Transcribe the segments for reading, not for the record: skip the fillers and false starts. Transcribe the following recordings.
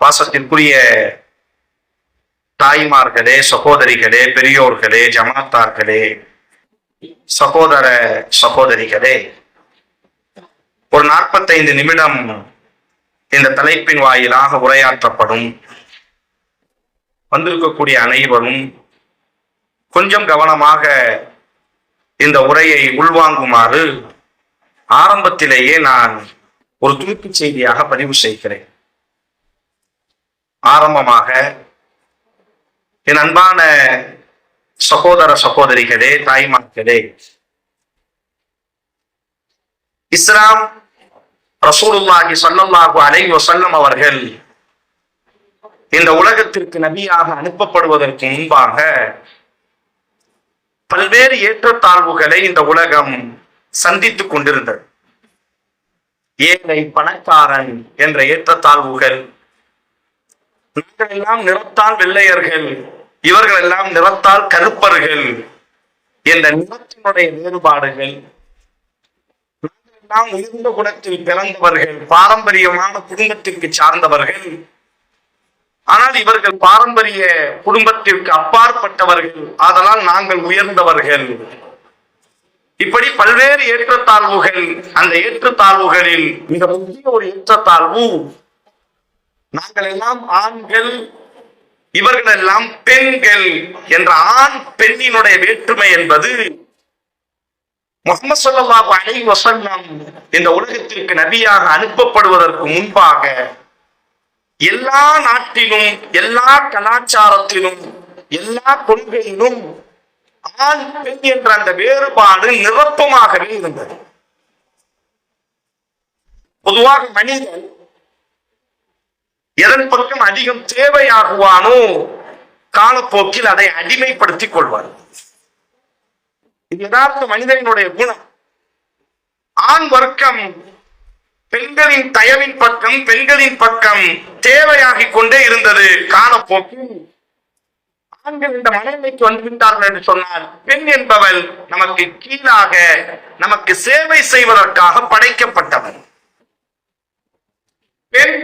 பாசத்திற்குரிய தாய்மார்களே, சகோதரிகளே, பெரியோர்களே, ஜமாத்தார்களே, சகோதர சகோதரிகளே, ஒரு 45 நிமிடம் இந்த தலைப்பின் வாயிலாக உரையாற்றப்படும். வந்திருக்கக்கூடிய அனைவரும் கொஞ்சம் கவனமாக இந்த உரையை உள்வாங்குமாறு ஆரம்பத்திலேயே நான் ஒரு துணுக்குச் செய்தியாக பதிவு செய்கிறேன். ஆரம்பமாக என் அன்பான சகோதர சகோதரிகளே, தாய்மார்களே, இஸ்லாம் ரசூலுல்லாஹி ஸல்லல்லாஹு அலைஹி வஸல்லம் அவர்கள் இந்த உலகத்திற்கு நபியாக அனுப்பப்படுவதற்கு முன்பாக பல்வேறு ஏற்றத்தாழ்வுகளை இந்த உலகம் சந்தித்துக் கொண்டிருந்தது. ஏழை பணக்காரன் என்ற ஏற்றத்தாழ்வுகள், இவர்கள் எல்லாம் நிறத்தால் வெள்ளையர்கள், இவர்கள் எல்லாம் நிறத்தால் கருப்பர்கள் என்ற நிறத்தினுடைய வேறுபாடுகள், எல்லாம் உயர்ந்த குலத்தில் பிறந்தவர்கள், பாரம்பரியமான குடும்பத்திற்கு சார்ந்தவர்கள், ஆனால் இவர்கள் பாரம்பரிய குடும்பத்திற்கு அப்பாற்பட்டவர்கள், அதனால் நாங்கள் உயர்ந்தவர்கள், இப்படி பல்வேறு ஏற்றத்தாழ்வுகள். அந்த ஏற்றத்தாழ்வுகளில் மிக முக்கிய ஒரு ஏற்றத்தாழ்வு, நாங்கள் எல்லாம் ஆண்கள், இவர்கள் எல்லாம் பெண்கள் என்ற ஆண் பெண்ணினுடைய வேற்றுமை என்பது முஹம்மது ஸல்லல்லாஹு அலைஹி வஸல்லம் இந்த உலகத்திற்கு நபியாக அனுப்பப்படுவதற்கு முன்பாக எல்லா நாட்டிலும், எல்லா கலாச்சாரத்திலும், எல்லா கொள்கையிலும் ஆண் பெண் என்ற அந்த வேறுபாடு நிரப்பமாகவே இருந்தது. பொதுவாக மனிதன் எதன் பக்கம் அதிகம் தேவையாகுவானோ காலப்போக்கில் அதை அடிமைப்படுத்திக் கொள்வார். இது யதார்த்த மனிதனுடைய குணம். ஆண் வர்க்கம் பெண்களின் தயவின் பக்கம், பெண்களின் பக்கம் தேவையாகிக் கொண்டே இருந்தது. காலப்போக்கில் ஆண்கள் இந்த மனநிலைக்கு வந்துவிட்டார்கள் என்று சொன்னால், பெண் என்பவள் நமக்கு கீழாக, நமக்கு சேவை செய்வதற்காக படைக்கப்பட்டவள். பெண்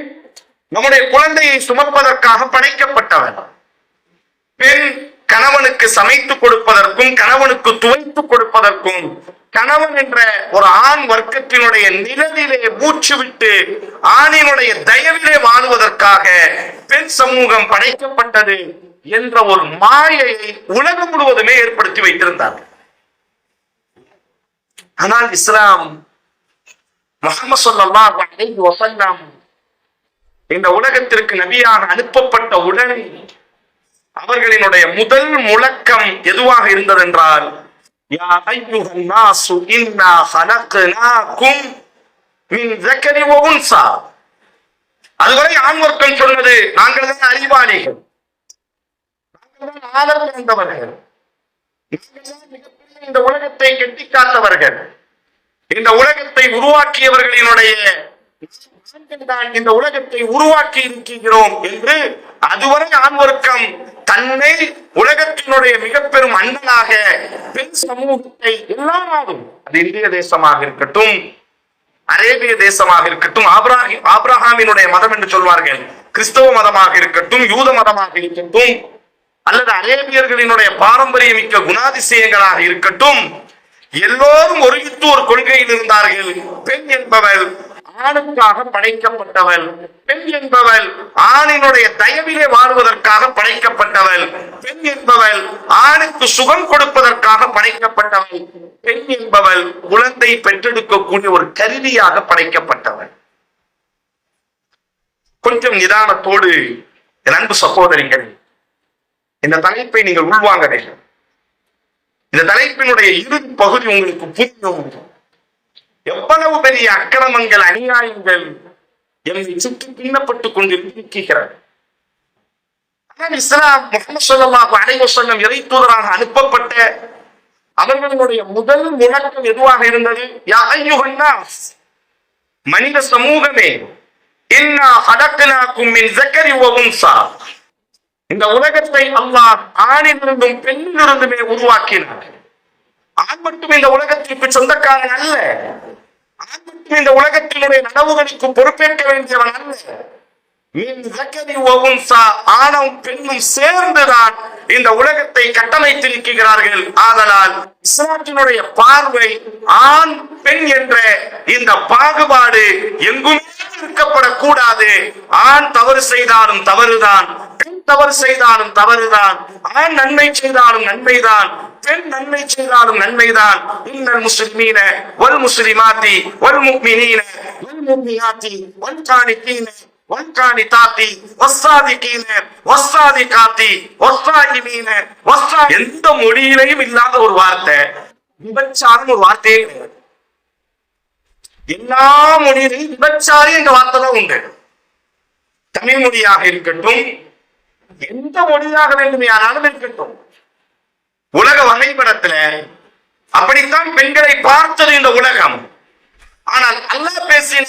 நம்முடைய குழந்தையை சுமப்பதற்காக படைக்கப்பட்டவள். பெண் கணவனுக்கு சமைத்துக் கொடுப்பதற்கும், கணவனுக்கு துவைத்துக் கொடுப்பதற்கும், கணவன் என்ற ஒரு ஆண் வர்க்கத்தினுடைய நிழலிலே மூச்சு விட்டு ஆணினுடைய தயவிலே வாழுவதற்காக பெண் சமூகம் படைக்கப்பட்டது என்ற ஒரு மாயையை உலகம் முழுவதுமே ஏற்படுத்தி வைத்திருந்தார். ஆனால் இஸ்லாம் முஹம்மது ஸல்லல்லாஹு அலைஹி வஸல்லம் இந்த உலகத்திற்கு நபியாக அனுப்பப்பட்ட உடனே அவர்களினுடைய முதல் முழக்கம் எதுவாக இருந்தது என்றால், யா அய்யுஹன் நாசு இன்னா ஹலக்னாகும் மின் ஸக்கரி வ உன்ஸா. அதுவரை ஆண் வர்க்கம் சொன்னது, நாங்கள் தான் அறிவாளிகள், நாங்கள் தான் ஆளர் பிறந்தவர்கள், இந்த உலகத்தை கெட்டி காத்தவர்கள், இந்த உலகத்தை உருவாக்கியவர்களினுடைய தான் இந்த உலகத்தை உருவாக்கி இருக்கிறோம் என்று அதுவரை ஆண் வர்க்கம் தன்னை உலகத்தினுடைய மிக பெரும் அண்ணனாக, பெண் சமூகத்தை எல்லா நாடும், அது இந்திய தேசமாக இருக்கட்டும், அரேபிய தேசமாக இருக்கட்டும், ஆபிரகாமினுடைய மதம் என்று சொல்வார்கள், கிறிஸ்தவ மதமாக இருக்கட்டும், யூத மதமாக இருக்கட்டும், அல்லது அரேபியர்களினுடைய பாரம்பரியமிக்க குணாதிசயங்களாக இருக்கட்டும், எல்லோரும் ஒருமித்து ஒரு கொள்கையில் இருந்தார்கள். பெண் என்பவள் ஆணுக்காக படைக்கப்பட்டவள், பெண் என்பவள் ஆணினுடைய தயவிலே வாழ்வதற்காக படைக்கப்பட்டவள், பெண் என்பவள் ஆணுக்கு சுகம் கொடுப்பதற்காக படைக்கப்பட்டவள், பெண் என்பவள் குழந்தை பெற்றெடுக்கக்கூடிய ஒரு கருவியாக படைக்கப்பட்டவள். கொஞ்சம் நிதானத்தோடு என் அன்பு சகோதரிகள், இந்த தலைப்பை நீங்கள் உள்வாங்க வேண்டும். இந்த தலைப்பினுடைய இறுதி பகுதி உங்களுக்கு புரியும். எவ்வளவு பெரிய அக்கிரமங்கள், அநியாயங்கள் எங்களை சுற்றி பின்னப்பட்டுக் கொண்டிருக்கிறது. ஆனால் இஸ்லாம் முஹம்மது ஸல்லல்லாஹு அலைஹி வஸல்லம் இறை தூதராக அனுப்பப்பட்ட அவர்களுடைய முதல் முழக்கம் எதுவாக இருந்தது? யா அய்யுஹன் நாஸ், மனித சமூகமே, இன்னா ஹலக்னாகும் மின் ஸக்கரி வ உன்ஸா. இந்த உலகத்தை அல்லாஹ் ஆணிலிருந்தும் பெண்ணிலிருந்துமே உருவாக்கினார். ஆண் மட்டும் இந்த உலகத்திற்கு சொந்தக்காரன் அல்ல. இந்த உலகத்தினுடைய நனவுகளுக்கு பொறுப்பேற்க வேண்டியவன் அல்ல. ஆணும் பெண்ணும் சேர்ந்துதான் இந்த உலகத்தை கட்டமைத்திருக்கிறார்கள். ஆதலால் இஸ்லாத்தினுடைய பார்வை ஆண் பெண் என்ற இந்த பாகுபாடு எங்குமே இருக்கப்படக்கூடாது. ஆண் தவறு செய்தாலும் தவறுதான், பெண் தவறு செய்தாலும் தவறுதான். ஆண் நன்மை செய்தாலும் நன்மைதான், பெண் நன்மை செய்தாலும் நன்மைதான். இன்னல் முஸ்லிமீன வல் முஸ்லிமாத்தி வல் முஃமினீன வல் முஃமினாத்தி வல் கானிதீன வல்கானிதாத்தி வஸ்ஸாதிகீன வஸ்ஸாதிகாத்தி வஸ்ஸாயிமீன வஸ்ஸா. எந்த மொழியிலையும் இல்லாத ஒரு வார்த்தை விபச்சாரம் ஒரு வார்த்தையே கிடையாது. எல்லா மொழியிலையும் விபச்சாரி என்ற வார்த்தை தான் உண்டு. தமிழ் மொழியாக இருக்கட்டும், எந்த மொழியாக வேண்டுமையானாலும் இருக்கட்டும். உலக வரைபடத்துல அப்படித்தான் பெண்களை பார்த்தது இந்த உலகம். ஆனால் அல்லாஹ் பேசின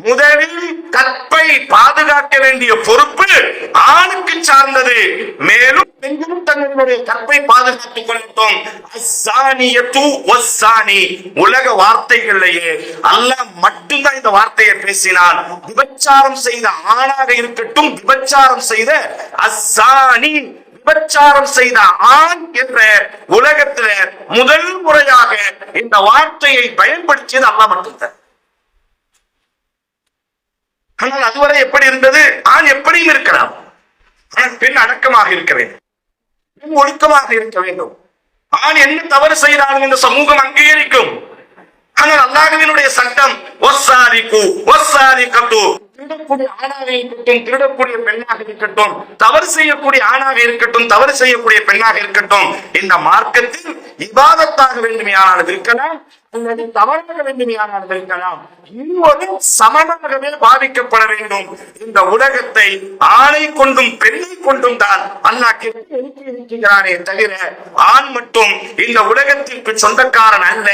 முதலில் கற்பை பாதுகாக்க வேண்டிய பொறுப்பு ஆணுக்கு சார்ந்தது. மேலும் பெண்களும் தங்களுடைய கற்பை பாதுகாத்துக் கொள்ளட்டும். உலக வார்த்தைகளிலேயே அல்லாஹ் மட்டும்தான் இந்த வார்த்தையை பேசினான். விபச்சாரம் செய்த ஆணாக இருக்கட்டும், விபச்சாரம் செய்த அஸ்ஸானி, விபச்சாரம் செய்த ஆண் என்ற உலகத்துல முதல் முறையாக இந்த வார்த்தையை பயன்படுத்தியது அல்லாஹ் மட்டும்தான். ஆனால் அதுவரை எப்படி இருந்தது? ஆண் எப்படியும் இருக்கலாம், ஆனால் பெண் அடக்கமாக இருக்க வேண்டும், பெண் ஒழுக்கமாக இருக்க வேண்டும். ஆண் என்ன தவறு செய்தாலும் இந்த சமூகம் அங்கீகரிக்கும். ஆனால் அல்லாஹ்வினுடைய சட்டம் திருடக்கூடிய ஆணாக இருக்கட்டும், திருடக்கூடிய பெண்ணாக இருக்கட்டும், தவறு செய்யக்கூடிய ஆணாக இருக்கட்டும், தவறு செய்யக்கூடிய பெண்ணாக இருக்கட்டும், இந்த மார்க்கத்தில் இபாதத்தாக வேண்டுமையானாலும் இருக்கலாம், அல்லது தவறாக வேண்டுமையானாலும் இருக்கலாம், இருவரும் சமமாகவே பாதிக்கப்பட வேண்டும். இந்த உலகத்தை ஆணை கொண்டும் பெண்ணை கொண்டும் தான் அல்லாஹ் இருக்கிறானே தவிர ஆண் மட்டும் இந்த உலகத்திற்கு சொந்தக்காரன் அல்ல.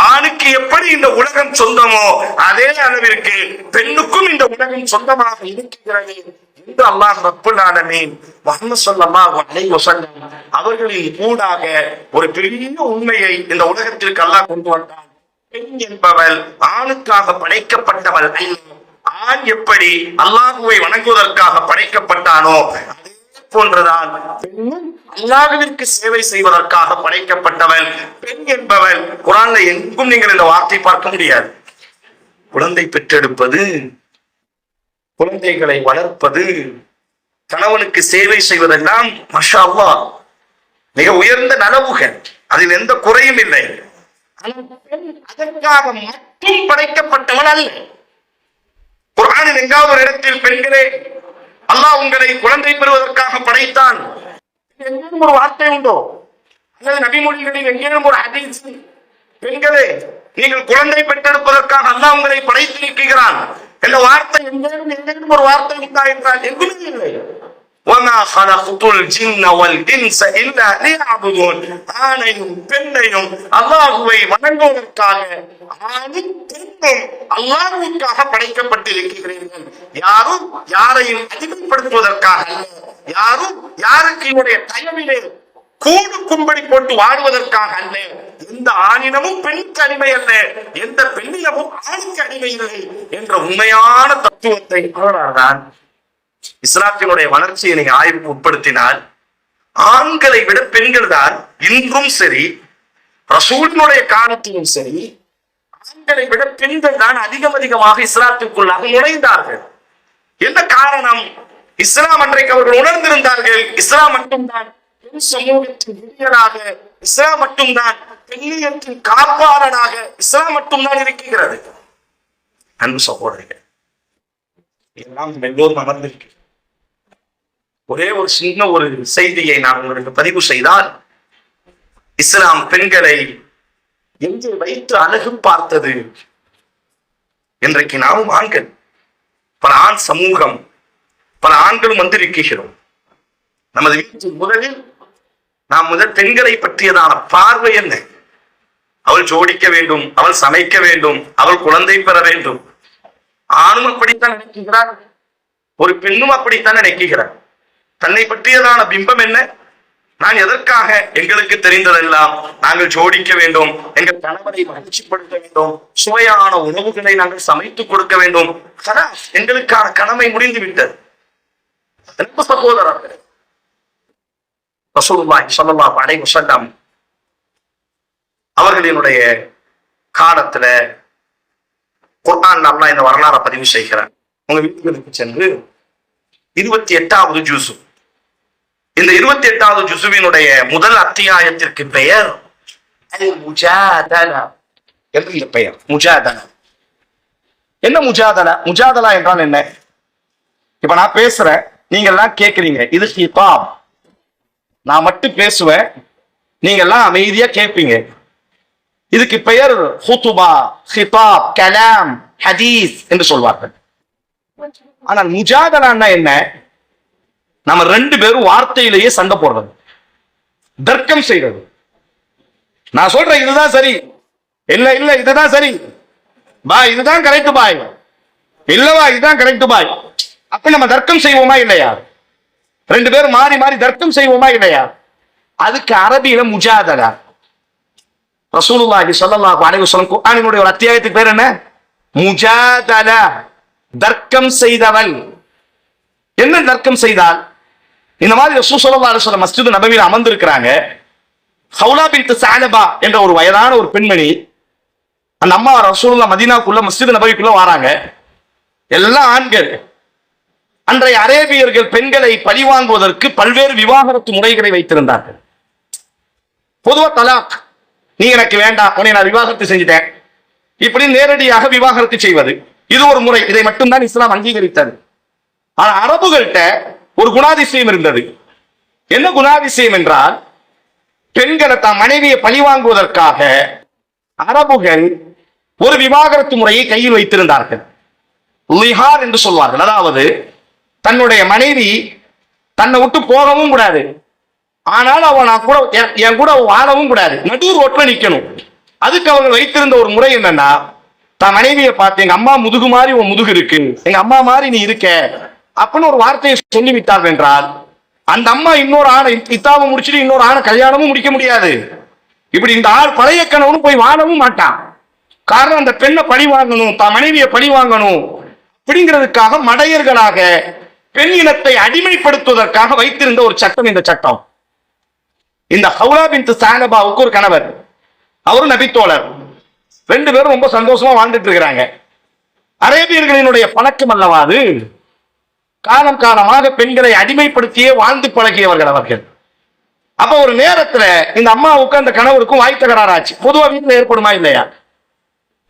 ஆணுக்கு எப்படி இந்த உலகம் சொந்தமோ அதே அளவிற்கு பெண்ணுக்கும் இந்த உலகம் சொந்தமாக இருக்கிறது என்று அல்லாஹ் ரப்புல் ஆலமீன் முஹம்மது ஸல்லல்லாஹு அலைஹி வஸல்லம் அவர்களின் ஊடாக ஒரு பெரிய உண்மையை இந்த உலகத்திற்கு அல்லாஹ் கொண்டு வந்தான். பெண் என்பவள் ஆணுக்காக படைக்கப்பட்டவள் அல்ல. ஆண் எப்படி அல்லாஹ்வை வணங்குவதற்காக படைக்கப்பட்டானோ அதே போன்றுதான் பெண்ணும் அல்லாஹ்விற்கு சேவை செய்வதற்காக படைக்கப்பட்டவள். பெண் என்பவள் குர்ஆன்ல எங்கும் நீங்கள் இந்த வார்த்தை பார்க்க முடியாது. குழந்தை பெற்றெடுப்பது, குழந்தைகளை வளர்ப்பது, கணவனுக்கு சேவை செய்வதெல்லாம் மாஷா அல்லாஹ் மிக உயர்ந்த நனவுகள், அதில் எந்த குறையும் இல்லை. அதற்காக மட்டும் படைக்கப்பட்டவன் அல்ல. குர்ஆனில் எங்காவது ஒரு இடத்தில் பெண்களே அல்லாஹ் உங்களை குழந்தை பெறுவதற்காக படைத்தான் எங்கேயும் ஒரு வார்த்தை உண்டோ? அல்லது நபிமொழிகளில் எங்கேயும் ஒரு ஹதீஸ் பெண்களே நீங்கள் குழந்தை பெற்றெடுப்பதற்காக அல்லாஹ் உங்களை படைத்திருக்கிறான் என்ற வார்த்தை எங்கேயும் ஒரு வார்த்தை உண்டா என்றால் எங்குமே இல்லை. وَمَا خَلَقْتُ الْجِنَّ وَالْإِنسَ إِلَّا لِيَعْبُدُونِ. ஆணையும் பெண்ணையும் அல்லாஹ்வை வணங்குவதற்காக ஆணும் பெண்ணும் அல்லாஹ்வுக்காக படைக்கப்பட்டிருக்கிறீர்கள். யாரும் யாரையும் அடிமைப்படுத்துவதற்காக அல்ல, யாரும் யாருக்கு இவருடைய தயவிலே கூடு கும்படி போட்டு வாடுவதற்காக அல்ல. எந்த ஆணினமும் பெண்ணுக்கு அடிமை அல்ல, எந்த பெண்ணினமும் ஆணுக்கு அடிமை இல்லை என்ற உண்மையான தத்துவத்தை அவர்தான் இஸ்லாத்தினுடைய வளர்ச்சியை நீங்க ஆய்வுக்கு உட்படுத்தினால் ஆண்களை விட பெண்கள் தான் இன்றும் சரி, ரசூலினுடைய காலத்திலும் சரி, ஆண்களை விட பெண்கள் தான் அதிகமாக இஸ்லாத்திற்குள்ளாக நுழைந்தார்கள். என்ன காரணம்? இஸ்லாம் அன்றைக்கு அவர்கள் உணர்ந்திருந்தார்கள், இஸ்லாம் மட்டும்தான் பெண் சமூகத்தின் விடியலாக, இஸ்லாம் மட்டும்தான் பெண்ணியத்தின் காப்பாளனாக இஸ்லாம் மட்டும்தான் இருக்கிறது. அன்பு சகோதரிகள், எல்லாம் எல்லோரும் அமர்ந்திருக்கு. ஒரே ஒரு சின்ன ஒரு செய்தியை நான் உங்களுக்கு பதிவு செய்தால், இஸ்லாம் பெண்களை எங்கே வைத்து அழகு பார்த்தது. இன்றைக்கு நாமும் ஆண்கள், பல ஆண் சமூகம், பல ஆண்களும் வந்திருக்கிறோம். நமது வீட்டில் முதலில் நாம் பெண்களை பற்றியதான பார்வை என்ன? அவள் ஜோடிக்க வேண்டும், அவள் சமைக்க வேண்டும், அவள் குழந்தை பெற வேண்டும். ஆணும் அப்படித்தான் நினைக்கிறார், ஒரு பெண்ணும் அப்படித்தான் நினைக்கிறார். தன்னை பற்றியதான பிம்பம் என்ன? நான் எதற்காக? எங்களுக்கு தெரிந்ததெல்லாம் நாங்கள் ஜோடிக்க வேண்டும், எங்கள் கணவரை மகிழ்ச்சிப்படுத்த வேண்டும், சுவையான உணவுகளை நாங்கள் சமைத்துக் கொடுக்க வேண்டும். எங்களுக்கான கடமை முடிந்து விட்டது. சகோதரர்கள், ரசூலுல்லாஹி ஸல்லல்லாஹு அலைஹி வஸல்லம் அவர்களினுடைய காலத்துல குர்ஆன்ல அல்லாஹ் இந்த வரலாறை பதிவு செய்கிறார். உங்க வீட்டுக்கு சென்று 28வது ஜுஸு, இந்த 28வது ஜுஸுவினுடைய முதல் அத்தியாயத்திற்கு பெயர் முஜாதலா என்று இந்த பெயர். முஜாதலா என்ன? முஜாதலா, முஜாதலா என்றால் என்ன? இப்ப நான் பேசுறேன், நீங்க எல்லாம் கேட்கிறீங்க. இது ஹிதாப். நான் மட்டும் பேசுவேன், நீங்க எல்லாம் அமைதியா கேட்பீங்க. இதுக்கு பெயர் ஹுதுபா, ஹிதாப், கலாம், ஹதீஸ் என்று சொல்வார்கள். ஆனால் முஜாதலான்னா என்ன? நம்ம ரெண்டு பேரும் வார்த்தையிலேயே சண்டை போடுறது, தர்க்கம் செய்யறது. நான் சொல்றேன் இதுதான் சரி, இல்ல இல்ல இதுதான் சரி பாய், இதுதான் கரெக்ட் பாய், இல்லவா இதுதான் கரெக்ட் பாய். அப்ப நம்ம தர்க்கம் செய்வோமா இல்லையா? ரெண்டு பேரும் மாறி மாறி தர்க்கம் செய்வோமா இல்லையா? அதுக்கு அரபியில முஜாதலா. ரசூலுல்லாஹி ஸல்லல்லாஹு அலைஹி வஸல்லம் குர்ஆனினுடைய ஒரு அத்தியாயத்துக்கு பேர் என்ன? முஜாதலா, தர்க்கம் செய்தவன். என்ன தர்க்கம் செய்தால்? இந்த மாதிரி ரசூல் ஸல்லல்லாஹு அலைஹி வஸல்லம் மஸ்ஜித் நபவியில் அமர்ந்திருக்கிறாங்க. ஹவுலா பின்த் ஸஅலபா என்ற ஒரு வயதான ஒரு பெண்மணி, அந்த அம்மா ரசூலுல்லாஹ் மதீனாக்குள்ள மஸ்ஜித் நபவிக்குள்ள வராங்க. எல்லாம் ஆண்கள். அன்றைய அரேபியர்கள் பெண்களை பழிவாங்குவதற்கு பல்வேறு விவாகரத்து முறைகளை வைத்திருந்தார்கள். பொதுவா தலாக், நீ எனக்கு வேண்டாம், உன்னை நான் விவாகரத்து செஞ்சுட்டேன், இப்படி நேரடியாக விவாகரத்து செய்வது இது ஒரு முறை. இதை மட்டும்தான் இஸ்லாம் அங்கீகரித்தது. ஆனா அரபுகள்கிட்ட ஒரு குணாதிசயம் இருந்தது. என்ன குணாதிசயம் என்றால், பெண்களை தான் மனைவியை பழிவாங்குவதற்காக அரபுகள் ஒரு விவாகரத்து முறையை கையில் வைத்திருந்தார்கள். லிஹார் என்று சொல்வார்கள். அதாவது தன்னுடைய மனைவி தன்னை விட்டு போகவும் கூடாது, ஆனால் அவன் கூட என் கூட வாழவும் கூடாது, நடு ரோட்ல நிக்கணும். அதுக்கு அவங்க வைத்திருந்த ஒரு முறை என்னன்னா, தான் மனைவியை பார்த்து எங்க அம்மா முதுகு மாதிரி உன் முதுகு இருக்கு, எங்க அம்மா மாதிரி நீ இருக்க அப்படின்னு ஒரு வார்த்தையை சொல்லிவிட்டார் என்றால், அந்த அம்மா இன்னொரு ஆணை இத்தாவை முடிச்சுட்டு இன்னொரு ஆணை கல்யாணமும் முடிக்க முடியாது. இப்படி இந்த ஆள் பழைய கணவனும் போய் வாழவும் மாட்டான். காரணம், அந்த பெண்ணை பழி வாங்கணும், தான் மனைவியை பழி வாங்கணும் அப்படிங்கிறதுக்காக மடையர்களாக பெண் இனத்தை அடிமைப்படுத்துவதற்காக வைத்திருந்த ஒரு சட்டம் இந்த சட்டம். இந்த ஹவுலா பின்த் ஸஅலபாவுக்கு ஒரு கணவர், அவரும் நபித்தோழர். ரெண்டு பேரும் ரொம்ப சந்தோஷமா வாழ்ந்துட்டு இருக்கிறாங்க. அரேபியர்களினுடைய பழக்கம் அல்லவா அது. காலம் காலமாக பெண்களை அடிமைப்படுத்தியே வாழ்ந்து பழகியவர்கள் அவர்கள். அப்ப ஒரு நேரத்துல இந்த அம்மாவுக்கு அந்த கணவருக்கும் வாய் தகராறாச்சு. பொதுவா வீட்டுல ஏற்படுமா இல்லையா?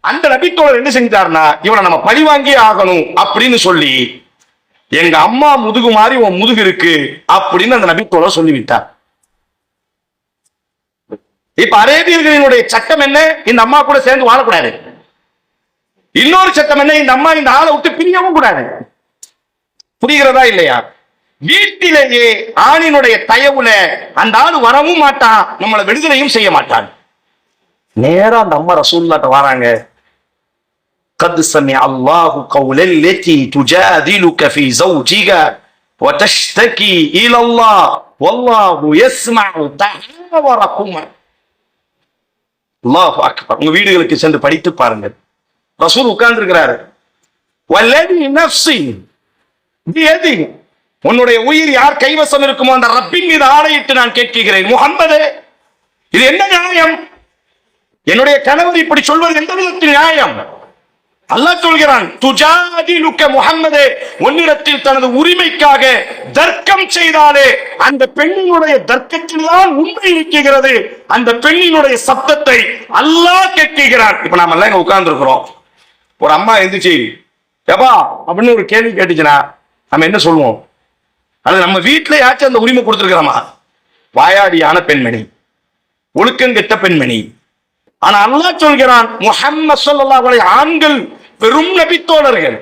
அந்த நபித்தோழர் என்ன செஞ்சாருன்னா, இவனை நம்ம பழி வாங்கியே ஆகணும் அப்படின்னு சொல்லி, எங்க அம்மா முதுகு மாதிரி உன் முதுகு இருக்கு அப்படின்னு அந்த நபித்தோழர் சொல்லிவிட்டார். இப்ப அரேபியர்களினுடைய சட்டம் என்ன? இந்த அம்மா கூட சேர்ந்து வாழக்கூடாது. இன்னொரு சட்டம் என்ன? இந்த அம்மா இந்த ஆளை விட்டு பிரியவும் கூடாது. புரிகிறதா இல்லையா? வீட்டிலேயே ஆணினுடைய தயவுல அந்த ஆளு வரவும் மாட்டான், நம்மளை விடுதலையும் செய்ய மாட்டான். நேரா அந்த அம்மா ரசூலுல்லாஹ்ட்ட வராங்க. قد سمع الله قول التي تجادلك في زوجها وتشتكي الى الله والله يسمع تحاوركما. அல்லாஹு அக்பர். உங்க வீடுகளுக்கு சென்று படித்து பாருங்கள். ரசூல் உட்கார்ந்து இருக்கிறாரு. வல்லதி நஃப்ஸி பியதி, உன்னுடைய உயிர் யார் கைவசம் இருக்குமோ அந்த ரப்பின் மீது ஆணையிட்டு நான் கேட்கிறேன், முஹம்மதே, இது என்ன நியாயம்? என்னுடைய கணவர் இப்படி சொல்வது எந்த விதத்தில் நியாயம்? அல்லாஹ் சொல்கிறான், துஜாதிலுக முஹம்மதே, உன்னிடத்தில் தனது உரிமைக்காக தர்க்கம் செய்தாலே அந்த பெண்ணினுடைய தர்க்கத்தில் தான் உண்மை இருக்கிறது. அந்த பெண்ணினுடைய சப்தத்தை அல்லாஹ் கேட்கிறான். இப்ப நாம எல்லாம் இங்க உட்கார்ந்து இருக்கிறோம். ஒரு அம்மா எந்திரிச்சு எப்பா அப்படின்னு ஒரு கேள்வி கேட்டுச்சுன்னா நம்ம என்ன சொல்லுவோம்? அது நம்ம வீட்டுல யாச்சும் அந்த உரிமை கொடுத்துருக்கிறோமா? வாயாடியான பெண்மணி, ஒழுக்கங்கெட்ட பெண்மணி. ஆனா அல்லாஹ் சொல்கிறான், முஹம்மது ஸல்லல்லாஹு அலைஹி வஸல்லம் ஆண்கள் பெரும் நபித்தோழர்கள்,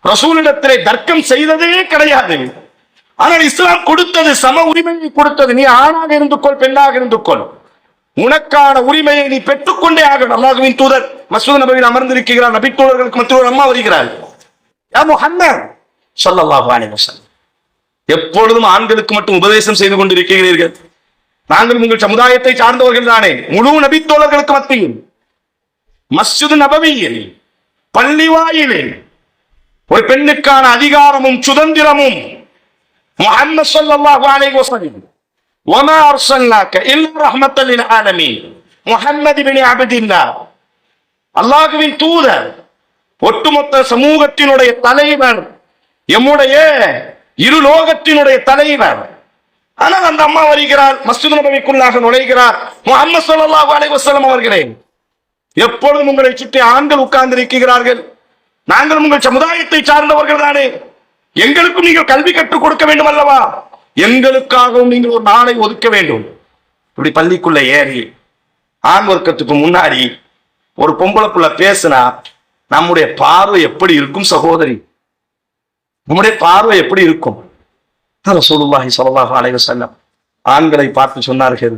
ரசூலிடத்திலே தர்க்கம் செய்ததே கிடையாது. ஆனால் இஸ்லாம் கொடுத்தது, சம உரிமையை கொடுத்தது. நீ ஆணாக இருந்து கொள், பெண்ணாக இருந்து கொள், உனக்கான உரிமையை நீ பெற்றுக்கொண்டே ஆகணும். அல்லாஹ்வின் தூதர் மஸ்ஜித் நபவியில் அமர்ந்திருக்கிறார். நபித்தோழர்களுக்கு மற்றொரு அம்மா வருகிறார். யா முஹம்மது ஸல்லல்லாஹு அலைஹி வஸல்லம், எப்பொழுதும் ஆண்களுக்கு மட்டும் உபதேசம் செய்து கொண்டிருக்கிறீர்கள், நாங்கள் உங்கள் சமுதாயத்தை சார்ந்தவர்கள் தானே. முழு நபித்தோழர்களுக்கு மத்தியில் மஸ்ஜித் நபவியில் பள்ளிவாயிலில் ஒரு பெண்ணுக்கான அதிகாரமும் சுதந்திரமும் முஹம்மது ஸல்லல்லாஹு அலைஹி வஸல்லம் வமா அர்ஸல்னாக இல்லா ரஹ்மத்தல் லில் ஆலமீன் முஹம்மது இப்னு அப்துல்லாஹ் அல்லாஹ்வின் தூதர், ஒட்டுமொத்த சமூகத்தினுடைய தலைவர், எம்முடைய இரு லோகத்தினுடைய தலைவர். ஆனால் அந்த அம்மா வருகிறார், மஸ்ஜித் நபவிக்குள்ளாக நுழைகிறார். முஹம்மது ஸல்லல்லாஹு அலைஹி வஸல்லம் அவர்களே, எப்பொழுதும் உங்களை சுற்றி ஆண்கள் உட்கார்ந்து இருக்கிறார்கள். நாங்கள் உங்கள் சமுதாயத்தை சார்ந்தவர்கள் தானே. எங்களுக்கும் நீங்கள் கல்வி கற்றுக் கொடுக்க வேண்டும் அல்லவா? எங்களுக்காகவும் நீங்கள் ஒரு நாளை ஒதுக்க வேண்டும். இப்படி பள்ளிக்குள்ள ஏறி ஆண் வர்க்கத்துக்கு முன்னாடி ஒரு பொம்பளை புள்ள பேசினா நம்முடைய பார்வை எப்படி இருக்கும் சகோதரி? நம்முடைய பார்வை எப்படி இருக்கும்? ரசூலுல்லாஹி ஸல்லல்லாஹு அலைஹி வஸல்லம் ஆண்களை பார்த்து சொன்னார்கள்,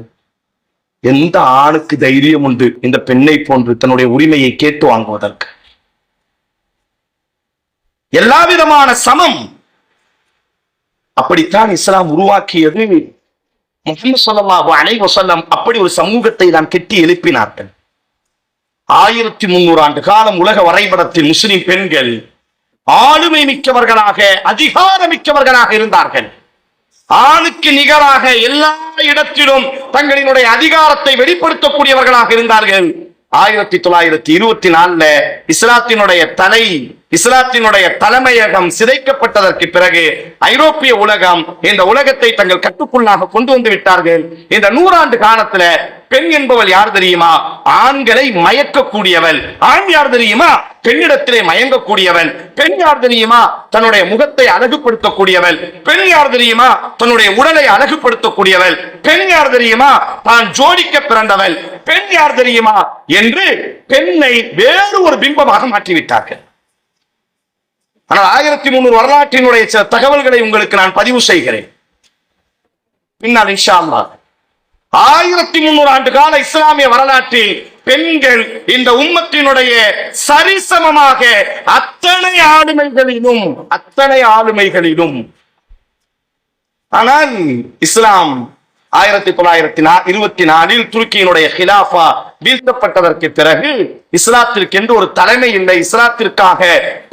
எந்த ஆணுக்கு தைரியம் உண்டு இந்த பெண்ணை போன்று தன்னுடைய உரிமையை கேட்டு வாங்குவதற்கு? எல்லா விதமான சமம். அப்படித்தான் இஸ்லாம் உருவாக்கியது. முஹம்மது ஸல்லல்லாஹு அலைஹி வஸல்லம் அப்படி ஒரு சமூகத்தை தான் கெட்டி எழுப்பினார்கள். 1300 ஆண்டு காலம் உலக வரைபடத்தில் முஸ்லிம் பெண்கள் ஆளுமை மிக்கவர்களாக, அதிகார மிக்கவர்களாக இருந்தார்கள். ஆணுக்கு நிகராக எல்லா இடத்திலும் தங்களினுடைய அதிகாரத்தை வெளிப்படுத்தக்கூடியவர்களாக இருந்தார்கள். 1924 இஸ்லாத்தினுடைய தலைமையகம் சிதைக்கப்பட்டதற்கு பிறகு ஐரோப்பிய உலகம் இந்த உலகத்தை தங்கள் கட்டுக்குள்ளாக கொண்டு வந்து விட்டார்கள். இந்த 100 ஆண்டு காலத்துல பெண் என்பவள் யார் தெரியுமா? ஆண்களை மயக்கக்கூடியவள். ஆண் யார் தெரியுமா? பெண்ணிடத்திலே மயங்கக்கூடியவன். பெண் யார் தெரியுமா? தன்னுடைய முகத்தை அழகுபடுத்தக்கூடியவள். பெண் யார் தெரியுமா? தன்னுடைய உடலை அழகுபடுத்தக்கூடியவள். பெண் யார் தெரியுமா? தான் ஜோடிக்க பிறந்தவள். பெண் யார் தெரியுமா என்று பெண்ணை வேறு ஒரு பிம்பமாக மாற்றிவிட்டார்கள். ஆனால் 1300 வரலாற்றினுடைய சில தகவல்களை உங்களுக்கு நான் பதிவு செய்கிறேன். பின்னால் இன்ஷா அல்லாஹ் 1300 ஆண்டு கால இஸ்லாமிய வரலாற்றில் பெண்கள் இந்த உம்மத்தினுடைய சரிசமமாக அத்தனை ஆளுமைகளிலும் ஆனால் இஸ்லாம் 1924 துருக்கியினுடைய ஹிலாஃபா வீழ்த்தப்பட்டதற்கு பிறகு இஸ்லாத்திற்கென்று ஒரு தலைமை இல்லை. இஸ்லாத்திற்காக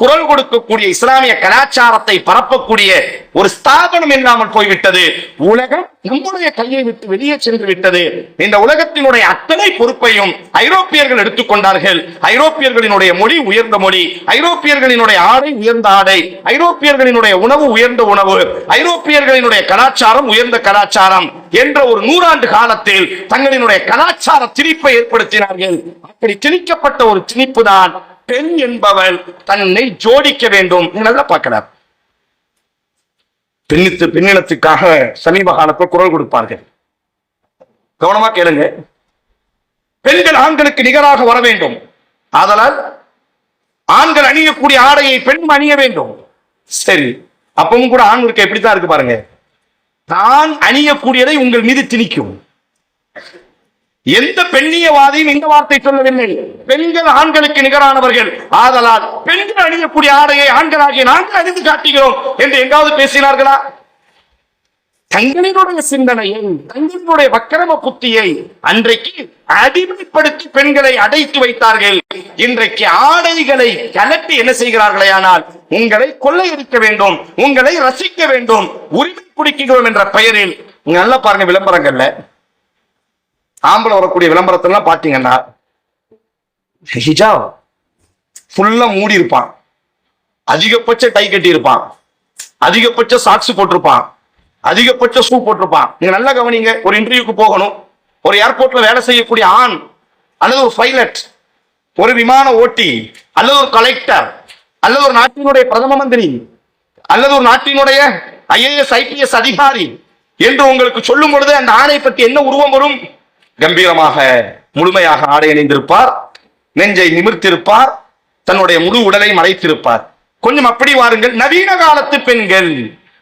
குரல் கொடுக்கக்கூடிய, இஸ்லாமிய கலாச்சாரத்தை பரப்பக்கூடிய ஒரு ஸ்தாபனம் இல்லாமல் போய்விட்டது. உலகம் நம்முடைய கையை விட்டு வெளியே சென்று விட்டது. இந்த உலகத்தினுடைய அத்தனை பொறுப்பையும் ஐரோப்பியர்கள் எடுத்துக்கொண்டார்கள். ஐரோப்பியர்களினுடைய மொழி உயர்ந்த மொழி, ஐரோப்பியர்களினுடைய ஆடை உயர்ந்த ஆடை, ஐரோப்பியர்களினுடைய உணவு உயர்ந்த உணவு, ஐரோப்பியர்களினுடைய கலாச்சாரம் உயர்ந்த கலாச்சாரம் என்ற ஒரு 100 ஆண்டு காலத்தில் தங்களினுடைய கலாச்சார திணிப்பை ஏற்படுத்தினார்கள். அப்படி திணிக்கப்பட்ட ஒரு திணிப்பு தான் பெண் என்பவள் தன்னை ஜோடிக்க வேண்டும். நல்லா பார்க்கிறார். பெண்ணினத்துக்காக சமீப காலத்தில் குரல் கொடுப்பார்கள். கவனமா கேளுங்க. பெண்கள் ஆண்களுக்கு நிகராக வர வேண்டும். ஆதலால் ஆண்கள் அணியக்கூடிய ஆடையை பெண் அணிய வேண்டும். சரி, அப்பவும் கூட ஆண்களுக்கு எப்படித்தான் இருக்கு பாருங்க. தான் அணியக்கூடியதை உங்கள் மீது திணிக்கும். எந்த பெண்ணியவாதியும் இந்த வார்த்தை சொல்லவில்லை. பெண்கள் ஆண்களுக்கு நிகரானவர்கள், ஆதலால் பெண்கள் அணியக்கூடிய ஆடையை ஆண்களாகிய நாங்கள் அணிந்து காட்டுகிறோம் என்று எங்காவது பேசினார்களா? தங்களினுடைய சிந்தனையை, தங்களினுடைய வக்கிரம புத்தியை அன்றைக்கு அடிமைப்படுத்தி பெண்களை அடைத்து வைத்தார்கள். இன்றைக்கு ஆடைகளை கலட்டி என்ன செய்கிறார்களே, ஆனால் உங்களை கொள்ளையடிக்க வேண்டும், உங்களை ரசிக்க வேண்டும், உரிமை குடிக்கிறோம் என்ற பெயரில். நல்லா பாருங்க, விளம்பரங்கள்ல ஆம்பளை வரக்கூடிய விளம்பரத்தெல்லாம் பாத்தீங்கன்னா ஹிஜாப் ஃபுல்லா மூடி இருப்பான், அதிகபட்ச டை கட்டி இருப்பான், அதிகபட்ச சாக்ஸ் போட்டிருப்பான், அதிகபட்ச ஷூ போட்டிருப்பான். நீங்க நல்லா கவனிங்க. ஒரு இன்டர்வியூக்கு போகணும், ஒரு ஏர்போர்ட்ல வேலை செய்யக்கூடிய ஆண் அல்லது ஒரு பைலட், ஒரு விமான ஓட்டி அல்லது ஒரு கலெக்டர் அல்லது ஒரு நாட்டினுடைய பிரதம மந்திரி அல்லது ஒரு நாட்டினுடைய IAS IPS அதிகாரி என்று உங்களுக்கு சொல்லும் பொழுது அந்த ஆணை பற்றி என்ன உருவம் வரும்? கம்பீரமாக முழுமையாக ஆடை அணிந்திருப்பார், நெஞ்சை நிமிர்த்திருப்பார், தன்னுடைய முழு உடலை மறைத்திருப்பார். கொஞ்சம் அப்படி வாருங்கள். நவீன காலத்து பெண்கள்,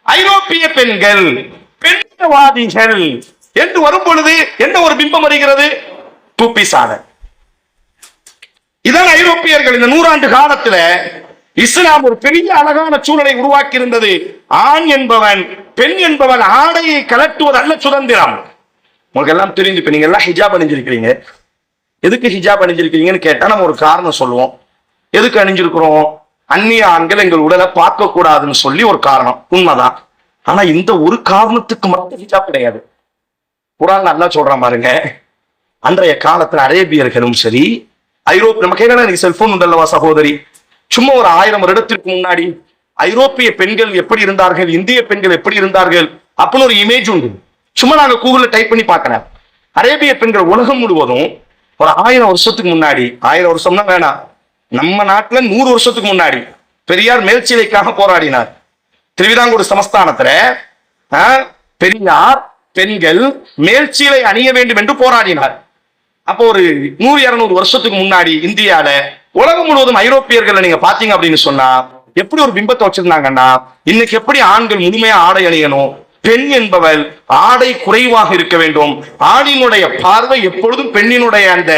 ஐரோப்பிய பெண்கள், பெண்வாதிகள் என்று வரும் பொழுது என்ன ஒரு பிம்பம் வருகிறது? டூபிசான. இதான் ஐரோப்பியர்கள் இந்த 100 ஆண்டு காலத்துல இஸ்லாம் ஒரு பெரிய அழகான சூழலை உருவாக்கி இருந்தது. ஆண் என்பவன், பெண் என்பவன் ஆடையை கலட்டுவது அல்ல சுதந்திரம். உங்களுக்கு எல்லாம் தெரிஞ்சு, இப்ப நீங்க எல்லாம் ஹிஜாப் அணிஞ்சிருக்கிறீங்க. எதுக்கு ஹிஜாப் அணிஞ்சிருக்கிறீங்கன்னு கேட்டா நம்ம ஒரு காரணம் சொல்லுவோம். எதுக்கு அணிஞ்சிருக்கிறோம்? அந்நிய ஆண்கள் எங்கள் உடலை பார்க்க கூடாதுன்னு சொல்லி ஒரு காரணம். உண்மைதான். ஆனா இந்த ஒரு காரணத்துக்கு மட்டும் ஹிஜாப் கிடையாது. குர்ஆன் நல்லா சொல்றான் பாருங்க. அன்றைய காலத்துல அரேபியர்களும் சரி, ஐரோப்பிய, நம்ம கேட்கலாம், எனக்கு செல்போன் உண்டல்லவா சகோதரி, சும்மா ஒரு 1000 வருடத்திற்கு முன்னாடி ஐரோப்பிய பெண்கள் எப்படி இருந்தார்கள், இந்திய பெண்கள் எப்படி இருந்தார்கள் அப்படின்னு ஒரு இமேஜ் உண்டு. சும்மா நாங்க கூகுள்ல டைப் பண்ணி பார்க்கலாம். அரேபிய பெண்கள் உலகம் முழுவதும் ஒரு 1000 வருஷத்துக்கு முன்னாடி, 1000 வருஷம்னா வேணாம், நம்ம நாட்டுல 100 வருஷத்துக்கு முன்னாடி பெரியார் மேல்சிலைக்காக போராடினார். திருவிதாங்கூர் சமஸ்தானத்துல பெரியார் பெண்கள் மேல்சீலை அணிய வேண்டும் என்று போராடினார். அப்போ ஒரு 100-200 வருஷத்துக்கு முன்னாடி இந்தியால உலகம் முழுவதும் ஐரோப்பியர்கள் நீங்க பாத்தீங்க அப்படின்னு சொன்னா எப்படி ஒரு பிம்பத்தை வச்சிருந்தாங்கன்னா, இன்னைக்கு எப்படி ஆண்கள் முழுமையா ஆடை அணியணும், பெண் என்பவள் ஆடை குறைவாக இருக்க வேண்டும், ஆணினுடைய பார்வை எப்பொழுதும் பெண்ணினுடைய அந்த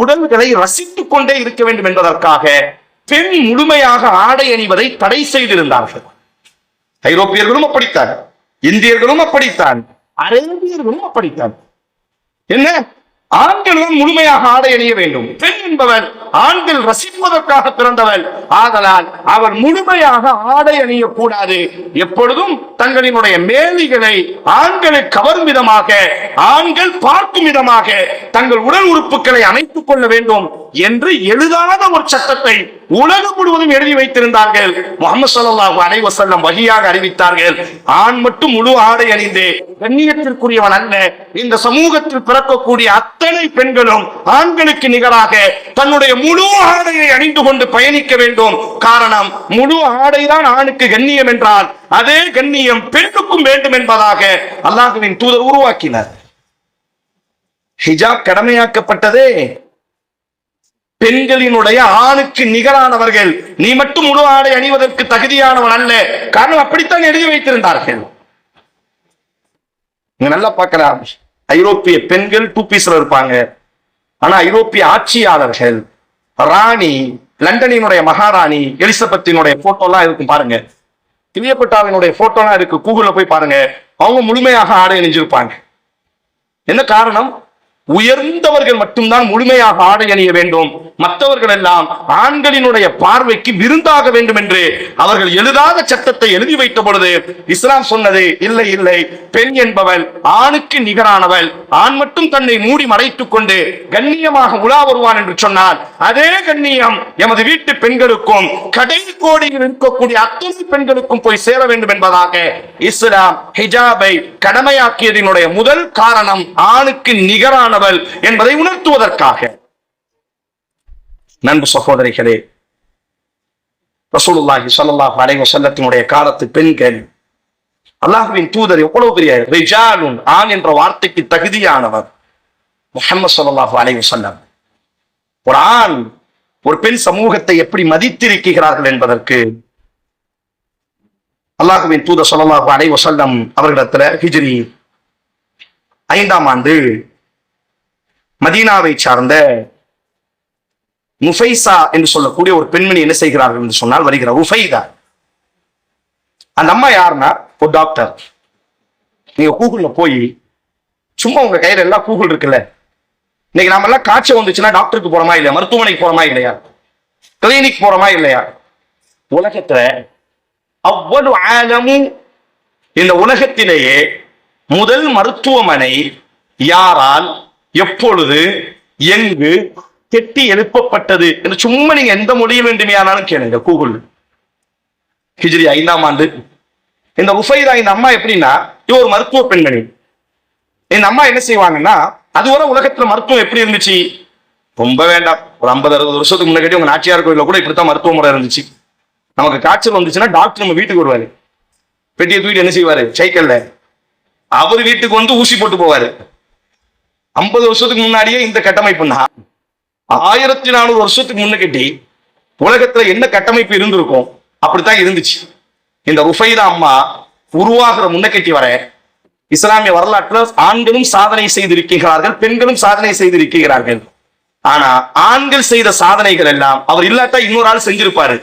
உடல்களை ரசித்துக் கொண்டே இருக்க வேண்டும் என்பதற்காக பெண் முழுமையாக ஆடை அணிவதை தடை செய்திருந்தார்கள். ஐரோப்பியர்களும் அப்படித்தான், இந்தியர்களும் அப்படித்தான், அரேபியர்களும் அப்படித்தான். என்ன, ஆண்கள் முழுமையாக ஆடை அணிய வேண்டும். பெண் என்பவள் ஆண்கள் ரசிப்பதற்காக பிறந்தவள், ஆதலால் அவர் முழுமையாக ஆடை அணியக்கூடாது. எப்பொழுதும் தங்களினுடைய மேலிகளை ஆண்களை கவரும் விதமாக, ஆண்கள் பார்க்கும் விதமாக தங்கள் உடல் உறுப்புகளை அமைத்துக் கொள்ள வேண்டும் என்று எழுதாத ஒரு சட்டத்தை உலகம் முழுவதும் எழுதி வைத்திருந்தார்கள். முஹம்மது ஸல்லல்லாஹு அலைஹி வஸல்லம் வஹியாக அறிவித்தார்கள், ஆண் மட்டும் முழு ஆடை அணிந்து கண்ணியத்திற்குரியவன் அல்ல, இந்த சமூகத்தில் பிறக்கக்கூடிய அத்தனை பெண்களும் ஆண்களுக்கு நிகராக தன்னுடைய முழு ஆடையை அணிந்து கொண்டு பயணிக்க வேண்டும். காரணம், முழு ஆடைதான் ஆணுக்கு கண்ணியம் என்றால் அதே கண்ணியம் பெண்ணுக்கும் வேண்டும் என்பதாக அல்லாஹ்வின் தூதர் உருவாக்கினார். ஹிஜாப் கடமையாக்கப்பட்டதே பெண்களினுடைய ஆணுக்கு நிகரானவர்கள், நீ மட்டும் முழு ஆடை அணிவதற்கு தகுதியானவன் அல்ல. காரணம், அப்படித்தான் எழுதி வைத்திருந்தார்கள். நல்லா பார்க்கலாம், ஐரோப்பிய பெண்கள் 2 பீஸ்ல இருப்பாங்க. ஆனா ஐரோப்பிய ஆட்சியாளர்கள், ராணி, லண்டனினுடைய மகாராணி எலிசபெத்தினுடைய போட்டோ எல்லாம் இருக்கும் பாருங்க, கிளியோபாட்ராவினுடைய போட்டோ எல்லாம் இருக்கு, கூகுள்ல போய் பாருங்க. அவங்க முழுமையாக ஆடை அணிஞ்சிருப்பாங்க. என்ன காரணம்? உயர்ந்தவர்கள் மட்டும்தான் முழுமையாக ஆடை அணிய வேண்டும், மற்றவர்கள் எல்லாம் ஆண்களினுடைய பார்வைக்கு விருந்தாக வேண்டும் என்று அவர்கள் எழுதாத சட்டத்தை எழுதி வைத்த பொழுது இஸ்லாம் சொன்னது, இல்லை இல்லை, பெண் என்பவள் ஆணுக்கு நிகரானவள், ஆண் மட்டும் தன்னை மூடி மறைத்துக் கொண்டு கண்ணியமாக உலா வருவான் என்று சொன்னால் அதே கண்ணியம் எமது வீட்டு பெண்களுக்கும் கடைசி கோடியில் இருக்கக்கூடிய அத்தனை பெண்களுக்கும் போய் சேர வேண்டும் என்பதாக இஸ்லாம் ஹிஜாபை கடமையாக்கியதனுடைய முதல் காரணம் ஆணுக்கு நிகரான என்பதை உணர்த்துவதற்காக. நண்பு சகோதரிகளே, ரசூலுல்லாஹி ஸல்லல்லாஹு அலைஹி வஸல்லத்தினுடைய காலத்து பெண்கள், அல்லாஹ்வின் தூதர் எவ்வளவு பெரிய ரிஜாலுன், ஆண் என்ற வார்த்தைக்கு தகுதியானவர் முஹம்மது ஸல்லல்லாஹு அலைஹி வஸல்லம். ஒரு ஆண் ஒரு பெண் சமூகத்தை எப்படி மதித்திருக்கிறார்கள் என்பதற்கு அல்லாஹ்வின் தூதர் ஸல்லல்லாஹு அலைஹி வஸல்லம் அவர்களிடத்துல ஹிஜ்ரி 5ஆம் ஆண்டு மதீனாவை சார்ந்த நுஃபைசா என்று சொல்லக்கூடிய ஒரு பெண்மணி என்ன செய்கிறார்கள் என்று சொன்னால் வருகிறார். ருஃபைதா, அந்த அம்மா யாருன்னா ஒரு டாக்டர். நீங்க கூகுள்ல போய் சும்மா உங்க கையில எல்லாம் கூகுள் இருக்குல்ல, இன்னைக்கு நாம எல்லாம் காய்ச்சல் வந்துச்சுன்னா டாக்டருக்கு போறோமா இல்லையா, மருத்துவமனைக்கு போறோமா இல்லையா, கிளினிக் போறோமா இல்லையா? உலகத்துல அவ்வளவு ஆலமும், இந்த உலகத்திலேயே முதல் மருத்துவமனை யாரால், எப்பொழுது, எங்கு கெட்டி எழுப்பப்பட்டது என்று சும்மா நீங்க எந்த மொழியை வேண்டுமையானாலும் கேளுங்க கூகுள். ஹிஜ்ரி 5ஆம் ஆண்டு இந்த ருஃபைதா, இந்த அம்மா எப்படின்னா இவ ஒரு மருத்துவ பெண்மணி. இந்த அம்மா என்ன செய்வாங்கன்னா, அதுவரை உலகத்துல மருத்துவம் எப்படி இருந்துச்சு, ரொம்ப வேண்டாம், ஒரு 50-60 வருஷத்துக்கு முன்னாடி உங்க நாச்சியார் கோயில கூட இப்படித்தான் மருத்துவ முறை இருந்துச்சு. நமக்கு காய்ச்சல் வந்துச்சுன்னா டாக்டர் நம்ம வீட்டுக்கு வருவாரு, பெட்டியை தூக்கிட்டு என்ன செய்வாரு, சைக்கிள்ல அவர் வீட்டுக்கு வந்து ஊசி போட்டு போவாரு. 50 வருஷத்துக்கு முன்னாடியே இந்த கட்டமைப்புன்னா 1400 வருஷத்துக்கு முன்னுக்கிட்டி உலகத்துல என்ன கட்டமைப்பு இருந்திருக்கும், அப்படித்தான் இருந்துச்சு. இந்த ருஃபைதா அம்மா உருவாகிற முன்னக்கட்டி வர இஸ்லாமிய வரலாற்றில் ஆண்களும் சாதனை செய்திருக்கிறார்கள், பெண்களும் சாதனை செய்திருக்கிறார்கள். ஆனா ஆண்கள் செய்த சாதனைகள் எல்லாம் அவர் இல்லாட்டா இன்னொரு ஆள் செஞ்சிருப்பாரு.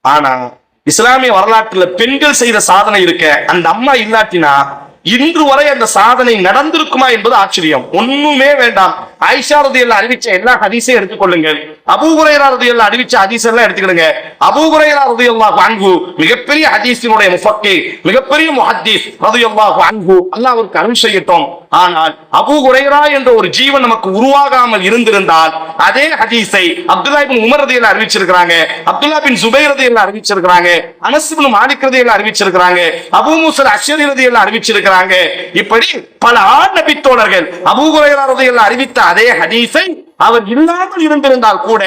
ஆனா இஸ்லாமிய வரலாற்றுல பெண்கள் செய்த சாதனை இருக்க, அந்த அம்மா இல்லாட்டினா இன்று வரை அந்த சாதனை நடந்திருக்குமா என்பது ஆச்சரியம். ஒண்ணுமே வேண்டாம். ஆயிஷா ரலியல்லாஹு அறிவிச்ச எல்லா ஹதீஸையும் எடுத்துக்கொள்ளுங்கள். அபூ ஹுரைரா ரலியல்லாஹு அறிவிச்ச ஹதீஸ் எல்லாம் எடுத்துக்கிடுங்க. அபூ ஹுரைரா ரலியல்லாஹு அன்ஹு மிகப்பெரிய ஹதீஸினுடைய முஃபக்கீர், மிகப்பெரிய முஹத்தீஸ் ரலியல்லாஹு அன்ஹு, அல்லாஹ் அவருக்கு அருள் செய்யட்டும். ஆனால் அபூ ஹுரைரா என்ற ஒரு ஜீவன் நமக்கு உருவாகாமல் இருந்திருந்தால் அதே ஹதீஸை அப்துல்லாஹ் இப்னு உமர் ரலியல்லாஹு அறிவிச்சிருக்காங்க, அப்துல்லாஹ் பின் சுபைர் ரலியல்லாஹு அறிவிச்சிருக்காங்க, அனஸ் இப்னு மாலிக் ரலியல்லாஹு அறிவிச்சிருக்காங்க, அபூ மூஸா அஷ்அரி ரலியல்லாஹு அறிவிச்சிருக்காங்க. இப்படி பல ஆண் நபி தோழர்கள் அபூ ஹுரைரா ரலியல்லாஹு அறிவித்த அதே ஹதீஸை அவர் இல்லாமல் இருந்திருந்தால் கூட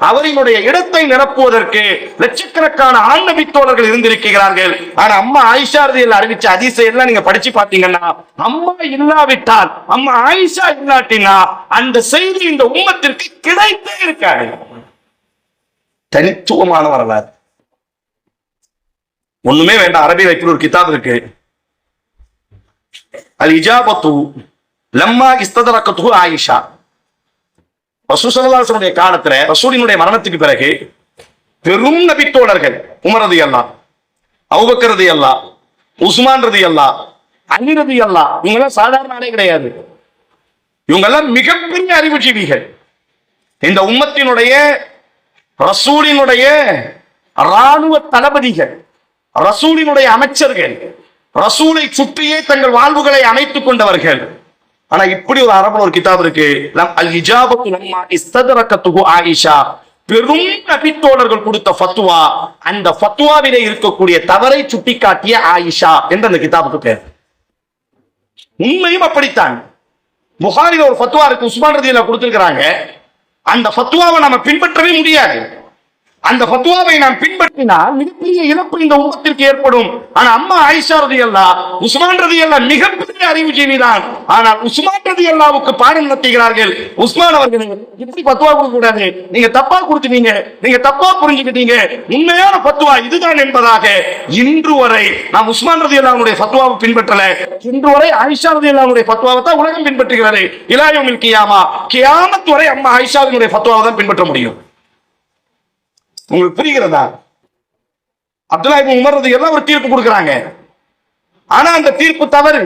அவரினுடைய இடத்தை நிரப்புவதற்கு லட்சக்கணக்கான ஆண் நபி தோழர்கள் இருந்திருக்கிறார்கள். ஆனா அம்மா ஆயிஷா ரலியல்லாஹு அறிவிச்ச ஹதீஸை எல்லாம் நீங்க படிச்சு பாத்தீங்கன்னா, அம்மா இல்லாவிட்டால், அம்மா ஆயிஷா இல்லாட்டினா அந்த செய்தி இந்த உம்மத்திற்கு கிடைத்தே இருக்காது. தனித்துவமான வரலாறு. ஒண்ணுமே வேண்டாம். அரபியில் இப்படி ஒரு கிதாப் இருக்கு, அல் இஜாபத்து லம்மா இஸ்ததரகத்து ஆயிஷா. ரசூல் ஸல்லல்லாஹு அலைஹி வஸல்லம் காலத்துல ரசூலினுடைய மரணத்துக்கு பிறகு பெரும் நபி தோழர்கள் உமர் ரலியல்லாஹு, அபூபக்கர் ரலியல்லாஹு, உஸ்மான் ரலியல்லாஹு, அலி ரலியல்லாஹு, இவங்க எல்லாம் சாதாரண ஆளே கிடையாது. இவங்க எல்லாம் மிகப்பெரிய அறிவுஜீவிகள். இந்த உம்மத்தினுடைய ரசூலினுடைய ராணுவ தளபதிகள், ரசூலினுடைய அமைச்சர்கள், ரசூலை சுற்றியே தங்கள் வாழ்வுகளை அமைத்துக் கொண்டவர்கள். ஆனா இப்படி ஒரு அரபுல ஒரு கிதாப் இருக்கு, அல் இஜாபத்து லம்மா இஸ்ததரகத்துஹு ஆயிஷா. பெரும் நபித்தோழர்கள் கொடுத்த ஃபத்வா, அந்த ஃபத்வாவிலே இருக்கக்கூடிய தவறை சுட்டிக்காட்டிய ஆயிஷா என்ற அந்த கிதாபுக்கு பேர். உண்மையும் அப்படித்தான். புகாரில ஒரு ஃபத்வா இருக்கு, உஸ்மான் ரலியல்லாஹு கொடுத்திருக்கிறாங்க. அந்த ஃபத்வாவை நம்ம பின்பற்றவே முடியாது. அந்த ஃபத்வாவை நாம் பின்பற்றினால் மிகப்பெரிய இழப்பு இந்த உம்மத்திற்கு ஏற்படும். ஆனா அம்மா ஆயிஷா ரலியல்லாஹு, உஸ்மான் ரலியல்லாஹு மிகப்பெரிய அறிவுஜீவி தான். ஆனால் உஸ்மான் ரலியல்லாஹுவுக்கு பாடம் நடத்துகிறார்கள். உஸ்மான் அவர்கள் இப்படி ஃபத்வா கொடுக்க கூடாது, நீங்க தப்பா கொடுத்தீங்க, நீங்க தப்பா புரிஞ்சுக்கிட்டீங்க, உண்மையான ஃபத்வா இதுதான் என்பதாக இன்று வரை நாம் உஸ்மான் ரலியல்லாஹுடைய ஃபத்வாவை பின்பற்றல. இன்று வரை ஆயிஷா ரலியல்லாஹுடைய ஃபத்வாவை தான் உலகம் பின்பற்றுகிறது. இலா யௌமில் கியாமா, கியாமத் வரை அம்மா ஆயிஷாவினுடைய ஃபத்வாவை தான் பின்பற்ற முடியும். உங்களுக்கு புரிகிறதா? அப்துல்லாஹ் இப்னு உமர் ரலியல்லாஹு ஒரு தீர்ப்பு கொடுக்கறாங்க. ஆனா அந்த தீர்ப்பு தவறு.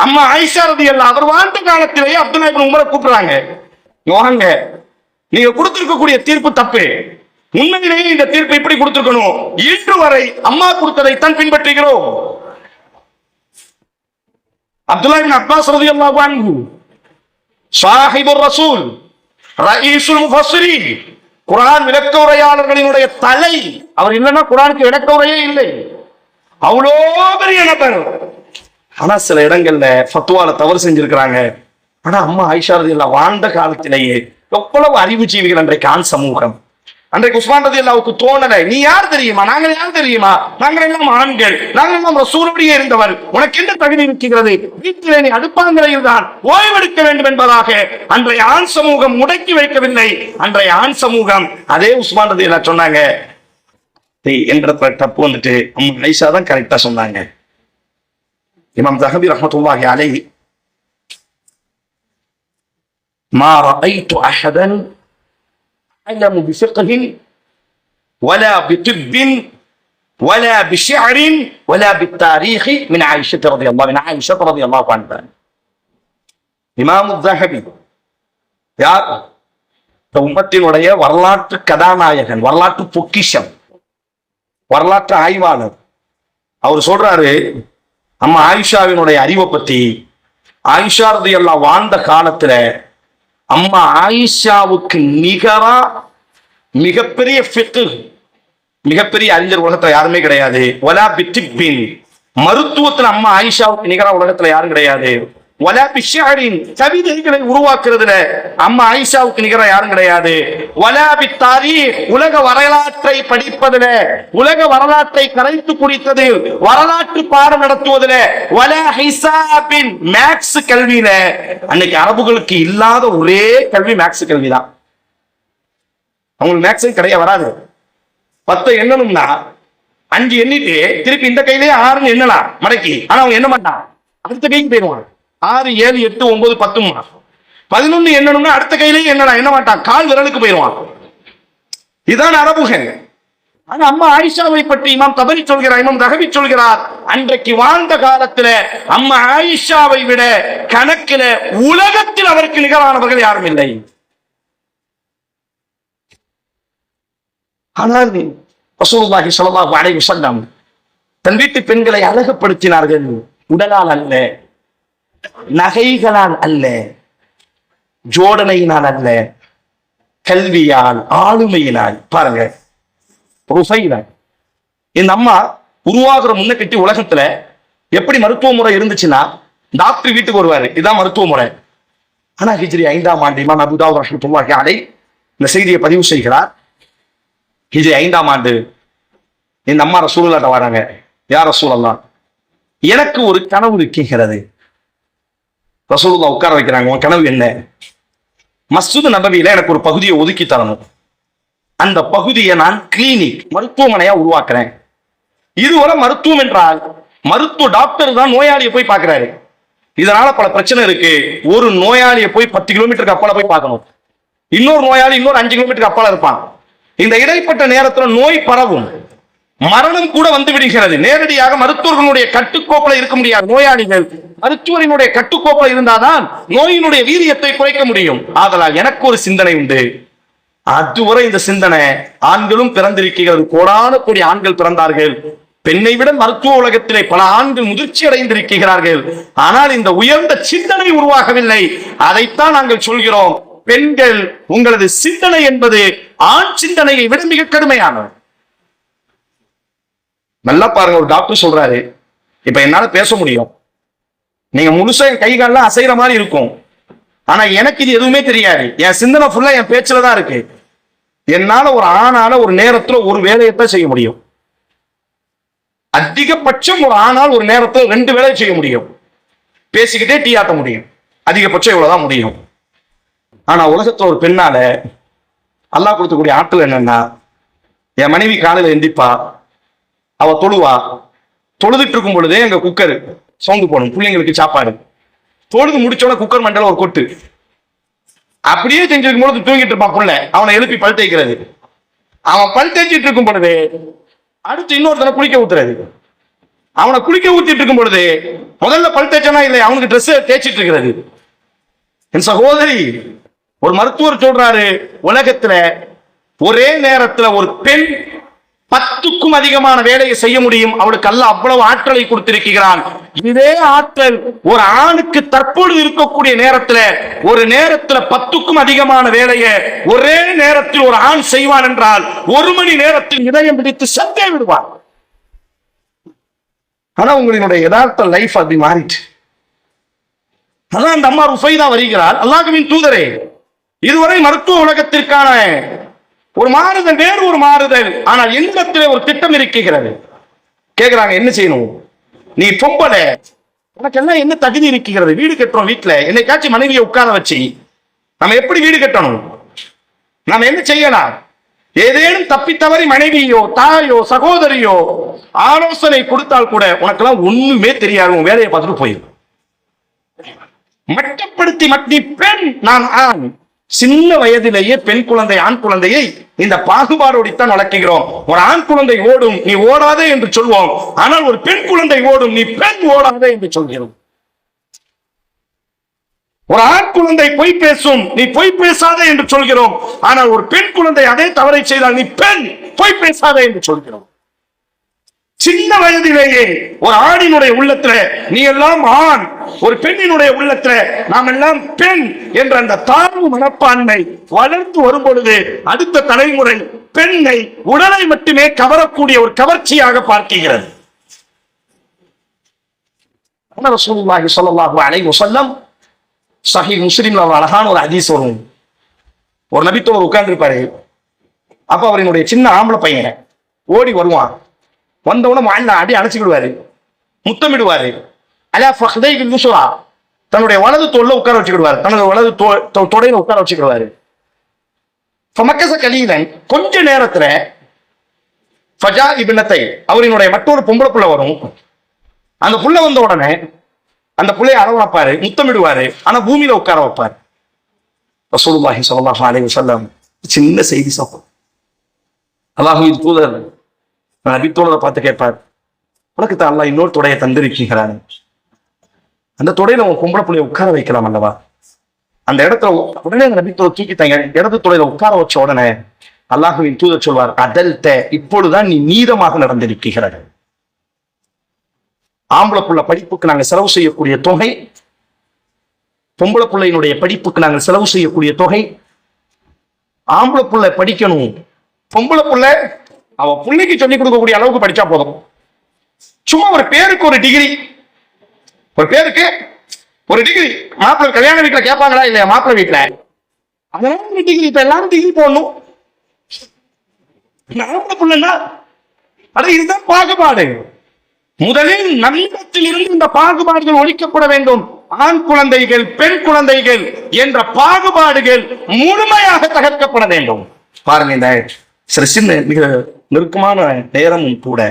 அம்மா ஆயிஷா ரலியல்லாஹு அவர் வாழ்ந்த காலத்திலேயே அப்துல்லாஹ் இப்னு உமரை கூப்பிடுறாங்க, வாங்க, நீங்க கொடுத்திருக்கக்கூடிய தீர்ப்பு தப்பு, உண்மையிலேயே இந்த தீர்ப்பு இப்படி கொடுத்திருக்கணும். இன்று வரை அம்மா கொடுத்ததை தான் பின்பற்றுகிறோம். அப்துல்லாஹ் இப்னு அப்பாஸ் ரலியல்லாஹு அன்ஹு ஸாஹிபுர் ரசூல், ரயீசுல் முஃபஸ்ஸிரீன், குர்ஆன் விளக்க உரையாளர்களினுடைய தலை. அவர் இல்லைன்னா குர்ஆனுக்கு விளக்க உரையே இல்லை. அவ்வளோ பெரிய நபர். ஆனா சில இடங்கள்ல ஃபத்வால தவறு செஞ்சிருக்கிறாங்க. ஆனா அம்மா ஆயிஷா ரலியல்லாஹு வாழ்ந்த காலத்திலேயே எவ்வளவு அறிவுஜீவிகள் அன்றைக்கு ஆண் சமூகம். அன்றைக்கு உஸ்மான் ரலியல்லாஹுவுக்கு தோணல, நீ யார் தெரியுமா, நாங்கள் யார் தெரியுமா, நாங்கள் எல்லாம் ஆண்கள், நாங்கள் எல்லாம் ரசூலோடையே இருந்தவர், உனக்கு என்ன தகுதி இருக்கிறது, வீட்டிலே நீ அடுப்பாங்கரையில் தான் ஓய்வெடுக்க வேண்டும் என்பதாக அன்றைய ஆண் சமூகம் முடக்கி வைக்கவில்லை. அன்றைய ஆண் சமூகம் அதே உஸ்மான் ரலியல்லாஹு சொன்னாங்க என்ற தப்பு வந்துட்டு அம்மா ஆயிஷா தான் கரெக்டா சொன்னாங்க. இமாம் ஸஹபி ரஹ்மத்துல்லாஹி அலைஹி, மா ரஅய்து அஹதன் أعلم بفقه ولا بطب ولا بشعر ولا بالتاريخ من عائشة رضي الله عنها. இமாம் ஸஹபி யார்? உம்மத்தினுடைய வரலாற்று கதாநாயகன், வரலாற்று பொக்கிஷம், வரலாற்று ஆய்வாளர். அவர் சொல்றாரு, அம்மா ஆயிஷாவினுடைய அறிவை பத்தி, ஆயிஷா ரலியல்லாஹு வாழ்ந்த காலத்துல அம்மா ஆயிஷாவுக்கு நிகரா மிகப்பெரிய ஃபிக்ஹ், மிகப்பெரிய அறிஞர் உலகத்துல யாருமே கிடையாது. வலா பித்திப்பின், மருத்துவத்துல அம்மா ஆயிஷாவுக்கு நிகரா உலகத்துல யாரும் கிடையாது. வலா பிஷ்ஷாரின், கவிதைகளை உருவாக்குறதுல அம்மா ஆயிஷாவுக்கு நிகரா யாரும் கிடையாது. வலா பித்தாரீக், உலக வரலாற்றை படிப்பதுல, உலக வரலாற்றை கரைத்து குடித்தது, வரலாற்று பாடம் நடத்துவதுல, வலா ஹிசாபின், மேக்ஸ் கல்வியில. அன்னைக்கு அரபுகளுக்கு இல்லாத ஒரே கல்வி மேக்ஸ் கல்வி தான். அவங்களுக்கு மேக்ஸும் கிடையாது, வராது. 10 எண்ணணும்னா 5 எண்ணிட்டு திருப்பி இந்த கையிலேயே 6 எண்ணலாம் மடக்கி. ஆனா அவங்க என்ன மாட்டான், அடுத்த கைக்கு போயிடுவான். 6, 7, 8, 9, 10, 11 எண்ணணும்னா அடுத்த கையிலேயே எண்ணலாம், என்ன மாட்டான், கால் விரலுக்கு போயிடுவான். இதுதான் அரபுகள். ஆனா அம்மா ஆயிஷாவை பற்றி இமாம் தபரி சொல்கிறார், இமாம் தஹவி சொல்கிறார், அன்றைக்கு வாழ்ந்த காலத்துல அம்மா ஆயிஷாவை விட கணக்கில உலகத்தில் அவருக்கு நிகரானவர்கள் யாரும் இல்லை. ஆனால் ரசூலுல்லாஹி ஸல்லல்லாஹு அலைஹி வஸல்லம் தன் வீட்டு பெண்களை அழகுபடுத்தினார்கள். உடலால் அல்ல, நகைகளால் அல்ல, ஜோடனையினால் அல்ல, கல்வியால், ஆளுமையினால். பாருங்க, இந்த அம்மா உருவாகிற முன்ன கட்டி உலகத்துல எப்படி மருத்துவ முறை இருந்துச்சுன்னா, டாக்டர் வீட்டுக்கு வருவாரு, இதான் மருத்துவ முறை. ஆனா ஹிஜ்ரி 5ஆம் ஆண்டு இமாம் அபூ தாவூத் ரஹ்மத்துல்லாஹி அலைஹி இந்த செய்தியை பதிவு செய்கிறார். ஹிஜ்ரி 5ஆம் ஆண்டு இந்த அம்மா ரசூலுல்லாஹ்ட்ட வராங்க. யா ரசூலல்லாஹ், எனக்கு ஒரு கனவு இருக்கிறது. ரசூலுல்லாஹ் உட்கார வைக்கிறாங்க. உன் கனவு என்ன? மஸ்ஜித் நபவியில எனக்கு ஒரு பகுதியை ஒதுக்கி தரணும். அந்த பகுதியை நான் கிளினிக், மருத்துவமனையா உருவாக்குறேன். இதுவரை மருத்துவம் என்றால் மருத்துவ டாக்டர் தான் நோயாளியை போய் பார்க்கிறாரு. இதனால பல பிரச்சனை இருக்கு. ஒரு நோயாளியை போய் 10 கிலோமீட்டருக்கு அப்பால போய் பார்க்கணும். இன்னொரு நோயாளி இன்னொரு 5 கிலோமீட்டருக்கு அப்பால இருப்பான். இந்த இடைப்பட்ட நேரத்துல நோய் பரவும், மரணம் கூட வந்து விடுகிறது. நேரடியாக மருத்துவர்களுடைய கட்டுக்கோப்பில் இருக்க முடியாது. நோயாளிகள் மருத்துவரினுடைய கட்டுக்கோப்பில் இருந்தால்தான் நோயினுடைய வீரியத்தை குறைக்க முடியும். ஆதலால் எனக்கு ஒரு சிந்தனை உண்டு. அதுவரை இந்த சிந்தனை, ஆண்களும் பிறந்திருக்கிறது, கோடான கோடி ஆண்கள் பிறந்தார்கள். பெண்ணை விட மருத்துவ உலகத்திலே பல ஆண்கள் முதிர்ச்சி அடைந்திருக்கிறார்கள். ஆனால் இந்த உயர்ந்த சிந்தனை உருவாகவில்லை. அதைத்தான் நாங்கள் சொல்கிறோம், பெண்கள் உங்களது சிந்தனை என்பது ஆண் சிந்தனையை விட மிக கடுமையானது. நல்லா பாருங்க, ஒரு டாக்டர் சொல்றாரு, இப்ப என்னால பேச முடியும், நீங்க முழுசா என் கைகாலெல்லாம் அசைகிற மாதிரி இருக்கும், ஆனா எனக்கு இது எதுவுமே தெரியாது. என் சிந்தனை ஃபுல்லா என் பேச்சுல தான் இருக்கு. என்னால ஒரு ஆணால ஒரு நேரத்துல ஒரு வேலையத்தான் செய்ய முடியும். அதிகபட்சம் ஒரு ஆணால் ஒரு நேரத்தில் 2 வேலையை செய்ய முடியும். பேசிக்கிட்டே டீ ஆட்ட முடியும். அதிகபட்சம் இவ்வளவுதான் முடியும். ஆனா உலகத்துல ஒரு பெண்ணால அல்லாஹ் கொடுக்கக்கூடிய ஆற்றல் என்னன்னா, என் மனைவி காலையில எந்திப்பா, அவ தொழுவா, தொழுதுட்டு இருக்கும் பொழுதே எங்க குக்கர் சவுண்டு போடும், பிள்ளைங்களுக்கு சாப்பாடு. தொழுது முடிச்சோட குக்கர் மண்டல ஒரு கொட்டு அப்படியே செஞ்சிருக்கும் பொழுது தூங்கிட்டு இருப்பான் புள்ள, அவனை எழுப்பி பல் தேய்க்கிறது. அவன் பல் தேய்ச்சிட்டு இருக்கும் பொழுது அடுத்து இன்னொருத்தனை குளிக்க ஊத்துறது. அவனை குளிக்க ஊத்திட்டு இருக்கும் பொழுது முதல்ல பல் தேய்ச்சனா இல்லை, அவனுக்கு ட்ரெஸ் தேய்ச்சிட்டு இருக்கிறது. என் சகோதரி, ஒரு மருத்துவர் சொல்றாரு, உலகத்துல ஒரே நேரத்துல ஒரு பெண் 10க்கும் அதிகமான வேலையை செய்ய முடியும். அவளுக்கு அல்லாஹ் அவ்வளவு ஆற்றலை கொடுத்திருக்கிறான். இதே ஆற்றல் ஒரு ஆணுக்கு தற்பொழுது இருக்கக்கூடிய நேரத்துல ஒரு நேரத்துல 10க்கும் அதிகமான வேலையை ஒரே நேரத்தில் ஒரு ஆண் செய்வான் என்றால் 1 மணி நேரத்தில் இதயம் பிடித்து சத்தே விடுவான். ஆனா உங்களுடைய யதார்த்த லைஃப் அப்படி மாறிட்டு. அதான் அந்த அம்மா ருஃபைதா வருகிறார். அல்லாஹ்வின் தூதரே, இதுவரை மருத்துவ உலகத்திற்கான ஒரு மாறுதல், வேறு ஒரு மாறுதல், ஆனால் என்னிடத்திலே ஒரு திட்டம் இருக்கிறது. கேட்கிறாங்க, என்ன செய்யணும்? நீ பொம்பளை, உனக்கெல்லாம் என்ன தகுதி இருக்கிறது? வீடு கட்டுறோம், வீட்டுல என்னைக்காச்சும் மனைவியை உட்கார வச்சு நம்ம எப்படி வீடு கட்டணும், நாம என்ன செய்யலாம்? ஏதேனும் தப்பி தவறி மனைவியோ தாயோ சகோதரியோ ஆலோசனை கொடுத்தால் கூட உனக்கெல்லாம் ஒண்ணுமே தெரியாது, உன் வேலையை பார்த்துட்டு போயிடும். மட்டப்படுத்தி மட்டி பெண் நான் ஆண், சின்ன வயதிலேயே பெண் குழந்தை ஆண் குழந்தையை இந்த பாகுபாடோடித்தான் வளர்க்கிறோம். ஒரு ஆண் குழந்தை ஓடும், நீ ஓடாதே என்று சொல்வோம். ஆனால் ஒரு பெண் குழந்தை ஓடும், நீ பெண் ஓடாதே என்று சொல்கிறோம். ஒரு ஆண் குழந்தை பொய் பேசும், நீ பொய் பேசாதே என்று சொல்கிறோம். ஆனால் ஒரு பெண் குழந்தை அதே தவறை செய்தால் நீ பெண், பொய் பேசாதே என்று சொல்கிறோம். சின்ன வயதிலேயே ஒரு ஆணினுடைய உள்ளத்துல நீ எல்லாம் ஆண், ஒரு பெண்ணினுடைய உள்ளத்துல நாம் எல்லாம் பெண் என்ற அந்த தாழ்வு மனப்பான்மை வளர்ந்து வரும் பொழுது அடுத்த தலைமுறை பெண்ணை உடலை மட்டுமே கவரக்கூடிய ஒரு கவர்ச்சியாக பார்க்கிறது. ரசூலுல்லாஹி ஸல்லல்லாஹு அலைஹி வஸல்லம் சஹீஹ் முஸ்லிம்ல அழகான ஒரு ஹதீஸ் வரும். ஒரு நபித்தோர் உட்கார்ந்து இருப்பாரு. அப்ப அவரினுடைய சின்ன ஆம்பளை பையன் ஓடி வருவான். வந்தவுடனே வாழ்ந்த அடி அணைச்சிக்கிடுவாரு, முத்தமிடுவாரு. அலா ஃபஹ்தைஹி யுஸ்ரா, தன்னுடைய வலது தோல்ல உட்கார வச்சுக்கிடுவாரு, தனது வலது தொடையில உட்கார வச்சுக்கிடுவாரு. ஃபமக்கஸ கலீலன், கொஞ்ச நேரத்துல ஃபஜா இப்னத்தை, அவரினுடைய மற்றொரு பொம்பளை புள்ள வரும். அந்த புள்ள வந்த உடனே அந்த புள்ளைய அரவணைப்பாரு, முத்தமிடுவாரு, ஆனா பூமியில உட்கார வைப்பாரு. ரசூலுல்லாஹி ஸல்லல்லாஹு அலைஹி வஸல்லம் சின்ன செய்தி சொல்றாங்க. அல்லாஹ்வின் தூதர் நபித்தோழரை பார்த்து கேட்பார், உனக்கு தான் அல்லாஹ் இன்னொரு தொடையை தந்திருக்கிறான், அந்த தொடையில உன் பொம்பளை புள்ளைய உட்கார வைக்கலாம் அல்லவா? அந்த இடத்துல உடனே அந்த நபித்தோழர் தூக்கித்தாங்க. இடது தொடையில உட்கார வச்ச உடனே அல்லாஹுவின் தூதர் சொல்வார், அதல்த, இப்பொழுதுதான் நீ நீதமாக நடந்திருக்கிறாய். ஆம்பளை புள்ள படிப்புக்கு நாங்க செலவு செய்யக்கூடிய தொகை, பொம்பளை பிள்ளையினுடைய படிப்புக்கு நாங்கள் செலவு செய்யக்கூடிய தொகை, ஆம்பளை புள்ள படிக்கணும், பொம்பளை புள்ள அவ பிள்ளைக்கு சொல்லிக் கொடுக்கக்கூடிய அளவுக்கு படிச்சா போதும். சும்மா ஒரு பேருக்கு ஒரு டிகிரி, ஒரு பேருக்கு ஒரு டிகிரி. மாப்பிள்ளை கல்யாண வீட்டுல கேட்பாங்களா இல்லையா? மாப்பிள்ளை வீட்டுல அதெல்லாம் ஒரு டிகிரி. இப்ப எல்லாரும் டிகிரி போடணும். ஆம்பளை புள்ளன்னா இதுதான் பாகுபாடு. முதலில் நம்மிடத்தில் இருந்து இந்த பாகுபாடுகள் ஒழிக்கப்பட வேண்டும். ஆண் குழந்தைகள், பெண் குழந்தைகள் என்ற பாகுபாடுகள் முழுமையாக தகர்க்கப்பட வேண்டும். பாருங்க, இந்த சின்ன மிக நெருக்கமான நேரமும் கூட.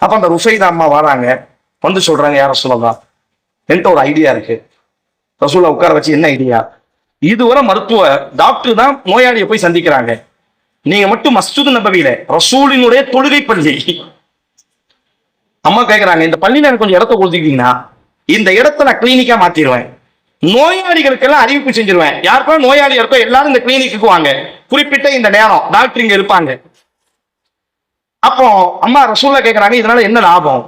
அப்ப அந்த ருஃபைதா அம்மா வராங்க, வந்து சொல்றாங்க, யார சொல்லலாம், என்கிட்ட ஒரு ஐடியா இருக்கு. ரசூலா உட்கார வச்சு, என்ன ஐடியா? இதுவரை மருத்துவ டாக்டர் தான் நோயாளியை போய் சந்திக்கிறாங்க, நீங்க மட்டும் மஸ்ஜித் நபவியில ரசூலினுடைய தொழுகை பள்ளி. அம்மா கேட்கிறாங்க, இந்த பள்ளியில எனக்கு கொஞ்சம் இடத்த கொடுத்துக்கிட்டீங்கன்னா இந்த இடத்த நான் கிளினிக்கா மாத்திடுவேன், நோயாளிகளுக்கு எல்லாம் அறிவிப்பு செஞ்சிருவேன், யாருக்கும் நோயாளி இருக்கோ எல்லாரும் இந்த கிளினிக்கு வாங்க, குறிப்பிட்ட இந்த நேரம் டாக்டர் இங்க இருப்பாங்க. அப்போ அம்மா ரசூலா கேட்கிறாங்க, இதனால என்ன லாபம்?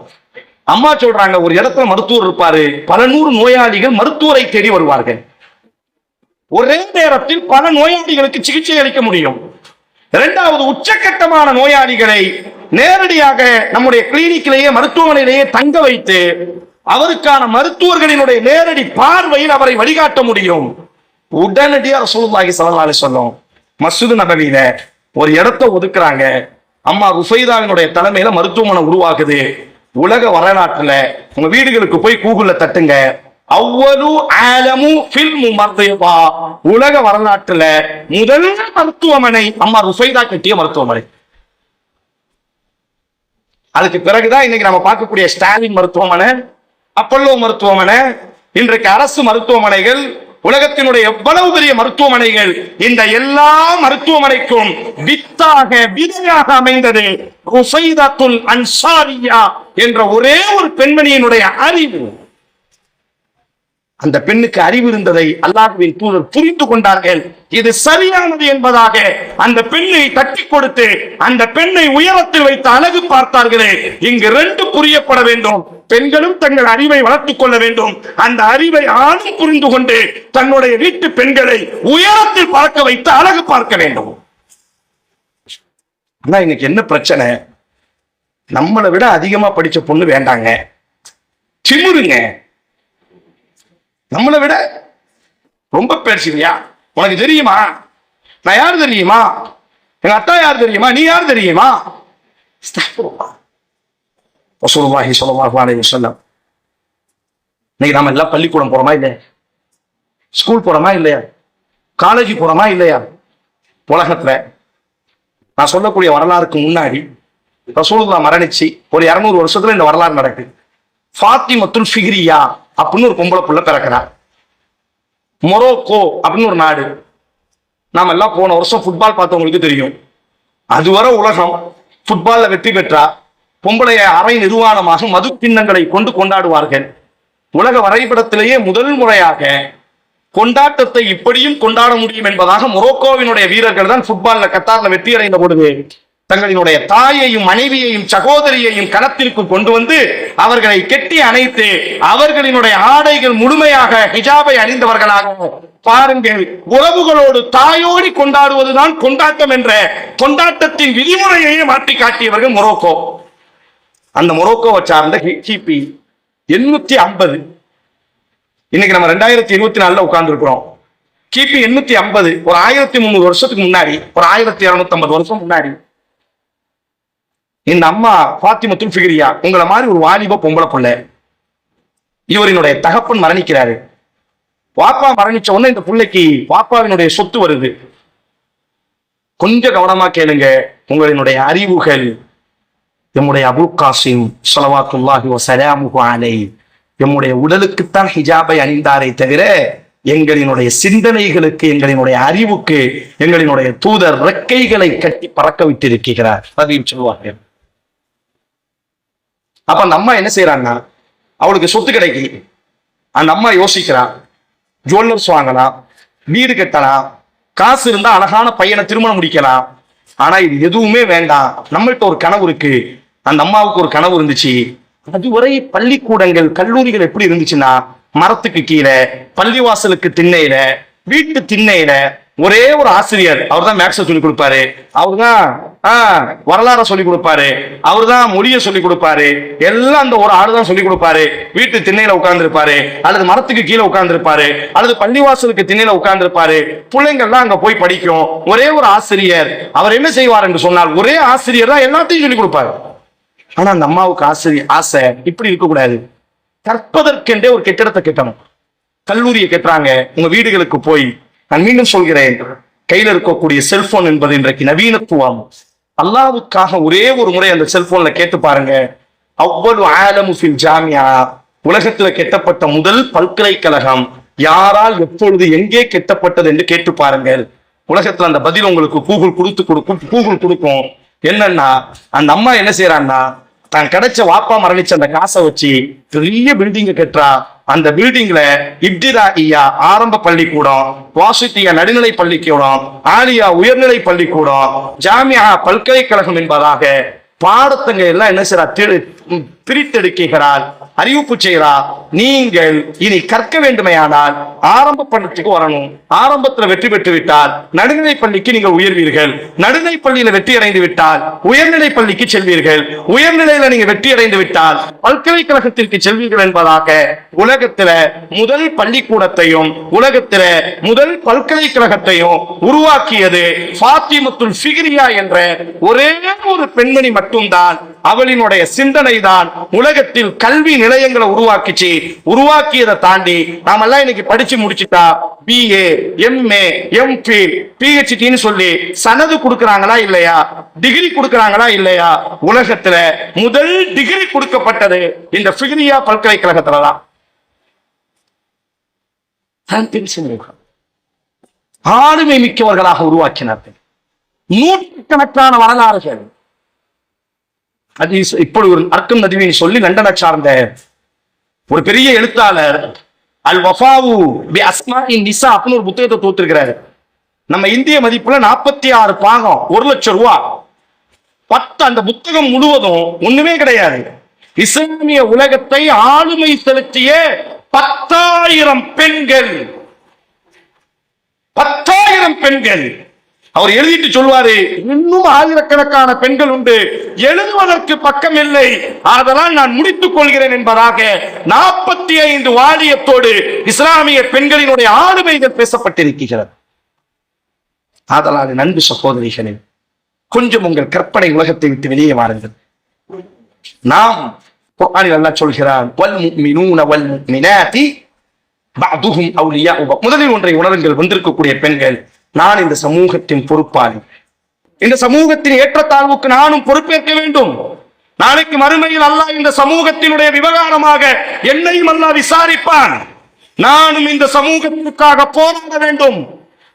அம்மா சொல்றாங்க, ஒரு இடத்துல மருத்துவர் இருப்பாரு, பல நூறு நோயாளிகள் மருத்துவரை தேடி வருவார்கள், ஒரே நேரத்தில் பல நோயாளிகளுக்கு சிகிச்சை அளிக்க முடியும். இரண்டாவது, உச்சகட்டமான நோயாளிகளை நேரடியாக நம்முடைய கிளினிக்கிலேயே மருத்துவமனையிலேயே தங்க வைத்து அவருக்கான மருத்துவர்களினுடைய நேரடி பார்வையில் அவரை வழிகாட்ட முடியும். உடனடியாக ரசூலுல்லாஹி ஸல்லல்லாஹு அலைஹி வஸல்லம் மஸ்ஜித் நபவியில ஒரு இடத்தை ஒதுக்குறாங்க. அம்மா ருஃபைதாவினுடைய தலைமையில மருத்துவமனை உருவாகுது. உலக வரலாற்றுல உங்க வீடுகளுக்கு போய் கூகுள்ல தட்டுங்க, அவ்வளவு ஆலமு ஃபில் முமர்திபா, உலக வரலாற்றுல முதல் மருத்துவமனை அம்மா ருஃபைதா கட்டிய மருத்துவமனை. அதுக்கு பிறகுதான் இன்னைக்கு நம்ம பார்க்கக்கூடிய ஸ்டாலின் மருத்துவமனை, அப்பல்லோ மருத்துவமனை, இன்றைக்கு அரசு மருத்துவமனைகள், உலகத்தினுடைய எவ்வளவு பெரிய மருத்துவமனைகள். இந்த எல்லா மருத்துவமனைக்கும் விதையாக அமைந்தது ருஃபைதத்துல் அன்சாரியா என்ற ஒரே ஒரு பெண்மணியினுடைய அறிவு. அந்த பெண்ணுக்கு அறிவு இருந்ததை அல்லாஹ்வின் தூதர் புரிந்து கொண்டார்கள். இது சரியானது என்பதாக அந்த பெண்ணை தட்டி கொடுத்து அந்த பெண்ணை உயரத்தில் வைத்து அழகு பார்த்தார்களே. இங்கு ரெண்டு புரியப்பட வேண்டும். பெண்களும் தங்கள் அறிவை வளர்த்துக் கொள்ள வேண்டும். அந்த அறிவை ஆணும் புரிந்து கொண்டு தன்னுடைய வீட்டு பெண்களை உயரத்தில் பார்க்க வைத்து அழகு பார்க்க வேண்டும். ஆனா இன்னைக்கு என்ன பிரச்சனை? நம்மளை விட அதிகமா படிச்ச பொண்ணு வேண்டாங்க, திமிருங்க. நம்மளை விட ரொம்ப பேசுறியா? உனக்கு தெரியுமா நான் யாரு தெரியுமா? எங்க அத்தா யார் தெரியுமா? நீ யார் தெரியுமா? ரசூலுல்லாஹி ஸல்லல்லாஹு அலைஹி வஸல்லம். இன்னைக்கு நாம எல்லாம் பள்ளிக்கூடம் போறோமா இல்லையா? ஸ்கூல் போறோமா இல்லையா? காலேஜ் போறோமா இல்லையா? உலகத்துல நான் சொல்லக்கூடிய வரலாறுக்கு முன்னாடி ரசூலுல்லாஹ் மரணிச்சு ஒரு 200 வருஷத்துல இந்த வரலாறு நடக்குது. ஃபாத்திமத்துல் ஃபிஹ்ரியா அப்படின்னு ஒரு பொம்பளை புள்ள பிறக்கிறார். மொரோக்கோ அப்படின்னு ஒரு நாடு. நாம எல்லாம் போன வருஷம் ஃபுட்பால் பார்த்தவங்களுக்கு தெரியும். அதுவரை உலகம் ஃபுட்பால்ல வெற்றி பெற்றா பொம்பளைய அரை நிர்வாணமாக மது பின்னங்களை கொண்டு கொண்டாடுவார்கள். உலக வரைபடத்திலேயே முதல் முறையாக கொண்டாட்டத்தை இப்படியும் கொண்டாட முடியும் என்பதாக மொரோக்கோவினுடைய வீரர்கள் தான் ஃபுட்பால்ல கத்தார்ல வெற்றி அடைந்த பொழுது தங்களினுடைய தாயையும் மனைவியையும் சகோதரியையும் களத்திற்கு கொண்டு வந்து அவர்களை கெட்டி அணைத்து அவர்களினுடைய ஆடைகள் முழுமையாக ஹிஜாபை அணிந்தவர்களாக பாருங்கள். உறவுகளோடு தாயோடி கொண்டாடுவதுதான் கொண்டாட்டம் என்ற கொண்டாட்டத்தின் விதிமுறையையே மாற்றி காட்டியவர்கள் மொரோக்கோ. அந்த மொரோக்கோவை சார்ந்த கிபி 850, இன்னைக்கு நம்ம 2024 உட்கார்ந்து இருக்கிறோம். கிபி 850 ஒரு 1300 வருஷத்துக்கு முன்னாடி, ஒரு 1250 வருஷம் முன்னாடி இந்த அம்மா ஃபாத்திமத்துல் ஃபிஹ்ரியா உங்களை மாதிரி ஒரு வாலிப பொம்பளை புள்ள. இவரினுடைய தகப்பன் மரணிக்கிறாரு. பாப்பா மரணிச்ச உடனே இந்த பிள்ளைக்கு பாப்பாவினுடைய சொத்து வருது. கொஞ்சம் கவனமா கேளுங்க. உங்களினுடைய அறிவுகள் நம்முடைய அபுல் காசிம் ஸலவாத்துல்லாஹி வ ஸலாமுஹு அலைஹி நம்முடைய உடலுக்குத்தான் ஹிஜாபை அணிந்தாரே தவிர எங்களினுடைய சிந்தனைகளுக்கு, எங்களினுடைய அறிவுக்கு எங்களினுடைய தூதர் ரெக்கைகளை கட்டி பறக்க விட்டிருக்கிறார் அதையும் சொல்லுவாங்க. அப்ப அந்த அம்மா என்ன செய்யறாங்கன்னா, அவளுக்கு சொத்து கிடைக்கி, அந்த அம்மா யோசிக்கிறான், ஜுவல்லர்ஸ் வாங்கலாம், வீடு கட்டலாம், காசு இருந்தா அழகான பையனை திருமணம் முடிக்கலாம். ஆனா இது எதுவுமே வேண்டாம், நம்மள்ட்ட ஒரு கனவு இருக்கு. அந்த அம்மாவுக்கு ஒரு கனவு இருந்துச்சு. அதுவரை பள்ளிக்கூடங்கள் கல்லூரிகள் எப்படி இருந்துச்சுன்னா, மரத்துக்கு கீழே, பள்ளிவாசலுக்கு திண்ணையில, வீட்டு திண்ணையில ஒரே ஒரு ஆசிரியர், அவர் தான் மேக்ஸை சொல்லிக் கொடுப்பாரு, அவர் தான் வரலாறை சொல்லிக் கொடுப்பாரு, அவர் தான் மொழியை சொல்லிக் கொடுப்பாரு, எல்லாம் அந்த ஒரு ஆள் தான் சொல்லிக் கொடுப்பாரு. வீட்டு திண்ணையில உட்கார்ந்து இருப்பாரு, அல்லது மரத்துக்கு கீழே உட்கார்ந்து இருப்பாரு, அல்லது பள்ளிவாசலுக்கு திண்ணையில உட்கார்ந்து இருப்பாரு. பிள்ளைங்கள்லாம் அங்க போய் படிக்கும். ஒரே ஒரு ஆசிரியர். அவர் என்ன செய்வார் என்று சொன்னால், ஒரே ஆசிரியர் தான் எல்லாத்தையும் சொல்லிக் கொடுப்பாரு. ஆனா அந்த அம்மாவுக்கு ஆசை இப்படி இருக்கக்கூடாது, கற்பதற்கென்றே ஒரு கட்டிடத்தை கட்டணும். கல்லூரியை கட்டுறாங்க. உங்க வீடுகளுக்கு போய், நான் மீண்டும் சொல்கிறேன், கையில இருக்கக்கூடிய செல்போன் என்பது இன்றைக்கு நவீனத்துவம். அல்லாவுக்காக ஒரே ஒரு முறை அந்த செல்போன்ல கேட்டு பாருங்க, அவ்வளவு ஆலமு ஃபில் ஜாமியா, உலகத்துல கெட்டப்பட்ட முதல் பல்கலைக்கழகம் யாரால் எப்பொழுது எங்கே கெட்டப்பட்டது என்று கேட்டு பாருங்கள். உலகத்துல அந்த பதில் உங்களுக்கு கூகுள் கொடுக்கும். என்னன்னா, அந்த அம்மா என்ன செய்யறான்னா, தான் கிடைச்ச வாப்பா மரணிச்ச அந்த காசை வச்சு பெரிய பில்டிங்க கட்டுறா. அந்த பில்டிங்ல இப்திதாஇயா ஆரம்ப பள்ளிக்கூடம், வாசித்தியா நடுநிலை பள்ளிக்கூடம், ஆலியா உயர்நிலை பள்ளிக்கூடம், ஜாமியா பல்கலைக்கழகம் என்பதாக பாடத்தங்க எல்லாம் என்ன செய்யறா, பிரித்தெடுக்கிறார், அறிவிப்பு செய்கிறார். நீங்கள் இனி கற்க வேண்டுமையானால் ஆரம்ப பள்ளிக்கு வரணும். ஆரம்பத்தில் வெற்றி பெற்று விட்டால் நடுநிலை பள்ளிக்கு நீங்கள் உயர்வீர்கள். நடுநிலை பள்ளியில வெற்றி அடைந்து விட்டால் உயர்நிலை பள்ளிக்கு செல்வீர்கள். உயர்நிலையில நீங்க வெற்றி அடைந்து விட்டால் பல்கலைக்கழகத்திற்கு செல்வீர்கள் என்பதாக உலகத்தில முதல் பள்ளிக்கூடத்தையும் உலகத்தில முதல் பல்கலைக்கழகத்தையும் உருவாக்கியது ஃபாத்திமத்துல் ஃபிக்ரியா என்ற ஒரே ஒரு பெண்மணி மட்டும்தான். அவளினுடைய சிந்தனை தான் உலகத்தில் கல்வி நிலையங்களை உருவாக்கிச்சு. உருவாக்கியதை தாண்டி நாம எல்லாம் இன்னைக்கு படிச்சு முடிச்சுட்டா BA, MA, MPhil, PhDன்னு சொல்லி சனது கொடுக்கறாங்களா இல்லையா, டிகிரி கொடுக்கறாங்களா இல்லையா? உலகத்துல முதல் டிகிரி கொடுக்கப்பட்டது இந்த ஃபிக்ரியா பல்கலைக்கழகத்துலதான். ஆளுமை மிக்கவர்களாக உருவாக்கினார்கள். நூற்றுக்கணக்கான வரலாறுகள். அது இப்படி ஒரு அர்க்கம் நதிவின்னு சொல்லி லண்டனை சார்ந்த ஒரு பெரிய எழுத்தாளர் அல் வஃபாவு பி அஸ்மாஇன் நிசா அப்படின்னு ஒரு புத்தகத்தை தோத்துருக்கிறாரு. நம்ம இந்திய மதிப்புல 46 பாகம், 1 லட்சம் ரூபாய். 10 அந்த புத்தகம் முழுவதும் ஒண்ணுமே கிடையாது. இஸ்லாமிய உலகத்தை ஆளுமை செலுத்திய 10,000 பெண்கள். 10,000 பெண்கள். அவர் எழுதிட்டு சொல்வாரு, இன்னும் ஆயிரக்கணக்கான பெண்கள் உண்டு, எழுதுவதற்கு பக்கம் இல்லை, அதனால் நான் முடித்துக் கொள்கிறேன் என்பதாக 45 வாலியத்தோடு இஸ்லாமிய பெண்களினுடைய ஆளுமைகள் பேசப்பட்டிருக்கிறது. அதனால் நண்பு சகோதரிகளே, கொஞ்சம் உங்கள் கற்பனை உலகத்தை விட்டு வெளியே வாருங்கள். நாம் குர்ஆனில் அல்லாஹ் சொல்கிறான், வல் முஃமினூன வல் முஃமினாத்தி பஅதுஹும் அவுலியாஉ. முதலில் ஒன்றை உணருங்கள், வந்திருக்கக்கூடிய பெண்கள், நான் இந்த சமூகத்தின் பொறுப்பாளி. இந்த சமூகத்தின் ஏற்றத்தாழ்வுக்கு நானும் பொறுப்பேற்க வேண்டும். நாளைக்கு மறுமையில் அல்லாஹ் இந்த சமூகத்தினுடைய விவகாரமாக என்னையும் அல்லாஹ் விசாரிப்பான். நானும் இந்த சமூகத்திற்காக போராட வேண்டும்.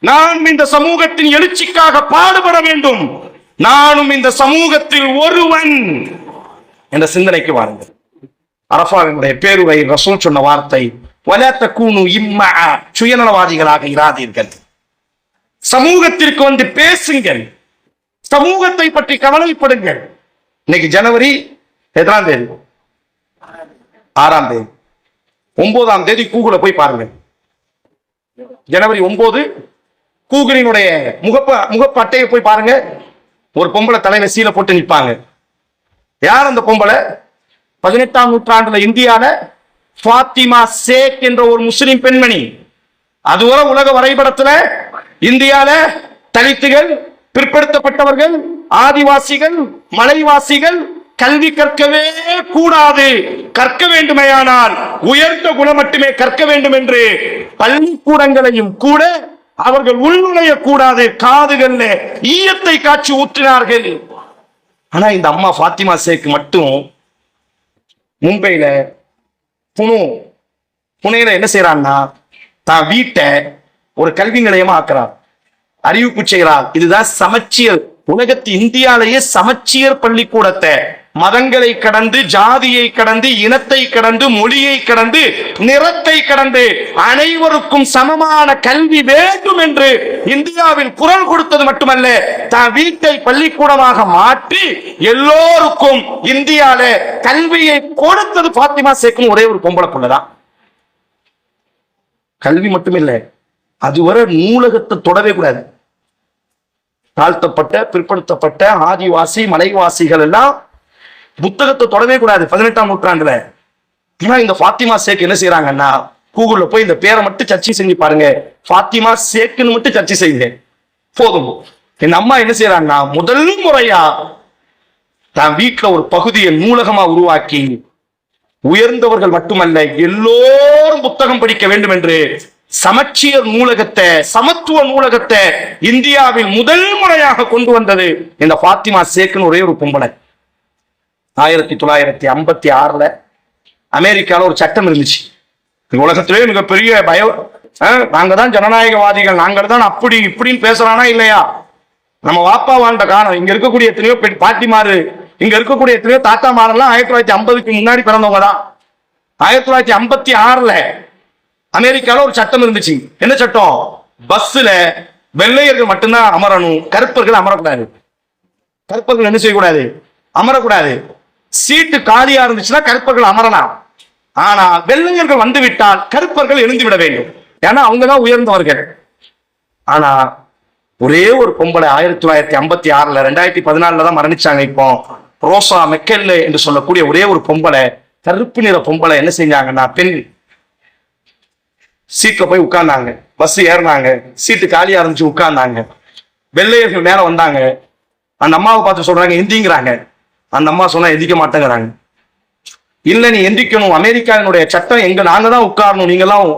நானும் இந்த சமூகத்தின் எழுச்சிக்காக பாடுபட வேண்டும். நானும் இந்த சமூகத்தில் ஒருவன் என்ற சிந்தனைக்கு வாருங்கள். அரஃபாவினுடைய பேருரை ரசூல் சொன்ன வார்த்தை, வலா தகூனு இம்மா, சுயநலவாதிகளாக இராதீர்கள். சமூகத்திற்கு வந்து பேசுங்கள், சமூகத்தை பற்றி கவலைப்படுங்கள். இன்னைக்கு ஜனவரி எத்தனாம் தேதி? 6ஆம் தேதி. 9ஆம் தேதி கூகுள போய் பாருங்க. ஜனவரி 9 கூகுளினுடைய முகப்பு அட்டையை போய் பாருங்க. ஒரு பொம்பளை தலையில சீலை போட்டு நிற்பாங்க. யார் அந்த பொம்பளை? 18ஆம் நூற்றாண்டுல இந்தியால ஃபாத்திமா ஷேக் என்ற ஒரு முஸ்லிம் பெண்மணி. அதுவரை உலக வரைபடத்துல இந்தியால தலித்துகள், பிற்படுத்தப்பட்டவர்கள், ஆதிவாசிகள், மலைவாசிகள் கல்வி கற்கவே கூடாது, கற்க வேண்டுமையானால் உயர்ந்த குணம் மட்டுமே கற்க வேண்டும் என்று பள்ளிக்கூடங்களையும் கூட அவர்கள் உள்நுழைய கூடாது, காதுகள்ல ஈயத்தை காட்சி ஊற்றினார்கள். ஆனா இந்த அம்மா ஃபாத்திமா ஷேக் மட்டும் மும்பையில புனேல என்ன செய்யறான்னா, தான் வீட்டை ஒரு கல்வி நிலையமா ஆக்குறார், அறிவிப்பு செய்கிறார். இதுதான் சமச்சீர். உலகத்து இந்தியாலேயே சமச்சீர் பள்ளிக்கூடத்தை மதங்களை கடந்து, ஜாதியை கடந்து, இனத்தை கடந்து, மொழியை கடந்து, நிறத்தை கடந்து அனைவருக்கும் சமமான கல்வி வேண்டும் என்று இந்தியாவில் குரல் கொடுத்தது மட்டுமல்ல, தான் வீட்டை பள்ளிக்கூடமாக மாற்றி எல்லோருக்கும் இந்தியால கல்வியை கொடுத்தது பாத்திமா ஷேக்கும் ஒரே ஒரு பொம்பளை புள்ளதான். கல்வி மட்டுமில்லை, அதுவரை நூலகத்தை தொடவே கூடாது. தாழ்த்தப்பட்ட, பிற்படுத்தப்பட்ட, ஆதிவாசி, மலைவாசிகள் எல்லாம் புத்தகத்தை தொடவே கூடாது 18ஆம் நூற்றாண்டுல. ஆனா இந்த பாத்திமா ஷேக் என்ன செய்யறாங்கன்னா, கூகுள்ல போய் இந்த பேரை மட்டும் சர்ச்சை செஞ்சு பாருங்க, பாத்திமா ஷேக்னு மட்டும் சர்ச்சை செய்யுங்க போதும். இந்த அம்மா என்ன செய்யறாங்கன்னா, முதல் முறையா தான் வீட்டுல ஒரு பகுதியை நூலகமா உருவாக்கி, உயர்ந்தவர்கள் மட்டுமல்ல எல்லோரும் புத்தகம் படிக்க வேண்டும் என்று சமச்சீர் நூலகத்தை, சமத்துவ நூலகத்தை இந்தியாவில் முதல் முறையாக கொண்டு வந்தது இந்த பாத்திமா ஷேக்னு ஒரே ஒரு பொம்பளை. 1956 அமெரிக்கால ஒரு சட்டம் இருந்துச்சு. உலகத்திலே மிகப்பெரிய நாங்க தான் ஜனநாயகவாதிகள், நாங்கள் தான் அப்படி இப்படின்னு பேசுறானா இல்லையா? நம்ம வாப்பா வாழ்ந்த காலம், இங்க இருக்கக்கூடிய எத்தனையோ பாட்டிமாரு, இங்க இருக்கக்கூடிய எத்தனையோ தாத்தா மாரெல்லாம் 1950க்கு முன்னாடி பிறந்தவங்க தான். 1956 அமெரிக்கால ஒரு சட்டம் இருந்துச்சு. என்ன சட்டம்? பஸ்ல வெள்ளையர்கள் மட்டும்தான் அமரணும், கருப்பர்கள் அமரக்கூடாது. கருப்பர்கள் என்ன செய்யக்கூடாது? அமரக்கூடாது. சீட்டு காலியா இருந்துச்சுன்னா கருப்பர்கள் அமரலாம். ஆனா வெள்ளையர்கள் வந்து விட்டால் கருப்பர்கள் எழுந்து விட வேண்டும், ஏன்னா அவங்கதான் உயர்ந்தவர்கள். ஆனா ஒரே ஒரு பொம்பளை 1956 2014 தான் மரணிச்சாங்க. இப்போ ரோசா மெக்கெல்லே என்று சொல்லக்கூடிய ஒரே ஒரு பொம்பளை, கருப்பு நிற பொம்பளை என்ன செஞ்சாங்கன்னா, பெண் சீட்ல போய் உட்கார்ந்தாங்க. பஸ் ஏறினாங்க, சீட்டு காலியா இருந்துச்சு, உட்கார்ந்தாங்க. வெள்ளையர்கள் மேல வந்தாங்க. அந்த அம்மாவை பார்த்து சொல்றாங்க எந்திங்கிறாங்க. அந்த அம்மா சொன்னா எந்திக்க மாட்டேங்கிறாங்க. இல்ல நீ எந்திக்கணும், அமெரிக்காவினுடைய சட்டம் எங்க, நாங்க தான் உட்காரணும், நீங்க எல்லாம்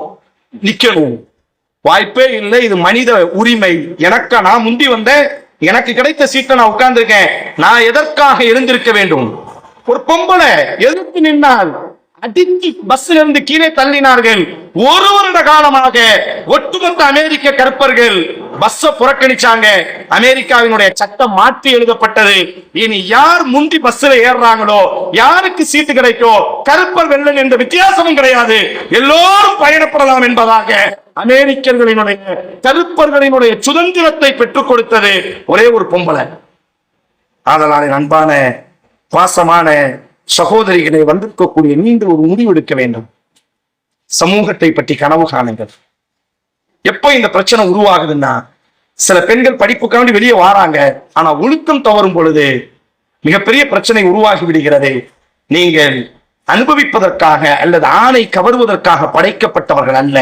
நிக்கணும். வாய்ப்பே இல்லை, இது மனித உரிமை. நான் முந்தி வந்தேன், எனக்கு கிடைத்த சீட்டை நான் உட்கார்ந்துருக்கேன், நான் எதற்காக எழுந்திருக்க வேண்டும்? ஒரு பொம்பளை எதிர்த்து நின்னால் அடித்து பஸ்ல இருந்து கீழே தள்ளினார்கள். ஒரு வருட காலமாக ஒட்டுமொத்த அமெரிக்க கருப்பர்கள் பஸ்ஸ புறக்கணிச்சாங்க. அமெரிக்காவினுடைய சட்டம் மாற்றி எழுதப்பட்டது. இனி யார் முந்தி பஸ்ல ஏறுறாங்களோ, யாருக்கு சீட்டு கிடைக்கும், கருப்பர் வெள்ளை என்ற வித்தியாசமும் கிடையாது, எல்லோரும் பயணப்படலாம் என்பதாக அமெரிக்கர்களினுடைய, கருப்பர்களினுடைய சுதந்திரத்தை பெற்றுக் கொடுத்தது ஒரே ஒரு பொம்பளை. அதனால அன்பான பாசமான சகோதரிகளை வந்திருக்கக்கூடிய நீங்கள் ஒரு முடிவு எடுக்க வேண்டும். சமூகத்தை பற்றி கனவு காணுங்கள். எப்ப இந்த பிரச்சனை உருவாகுதுன்னா, சில பெண்கள் படிப்புக்காண்டி வெளியே வாராங்க, ஆனா ஒழுக்கம் தவறும் பொழுது மிகப்பெரிய பிரச்சனை உருவாகி விடுகிறது. நீங்கள் அனுபவிப்பதற்காக அல்லது ஆணை கவருவதற்காக படைக்கப்பட்டவர்கள் அல்ல,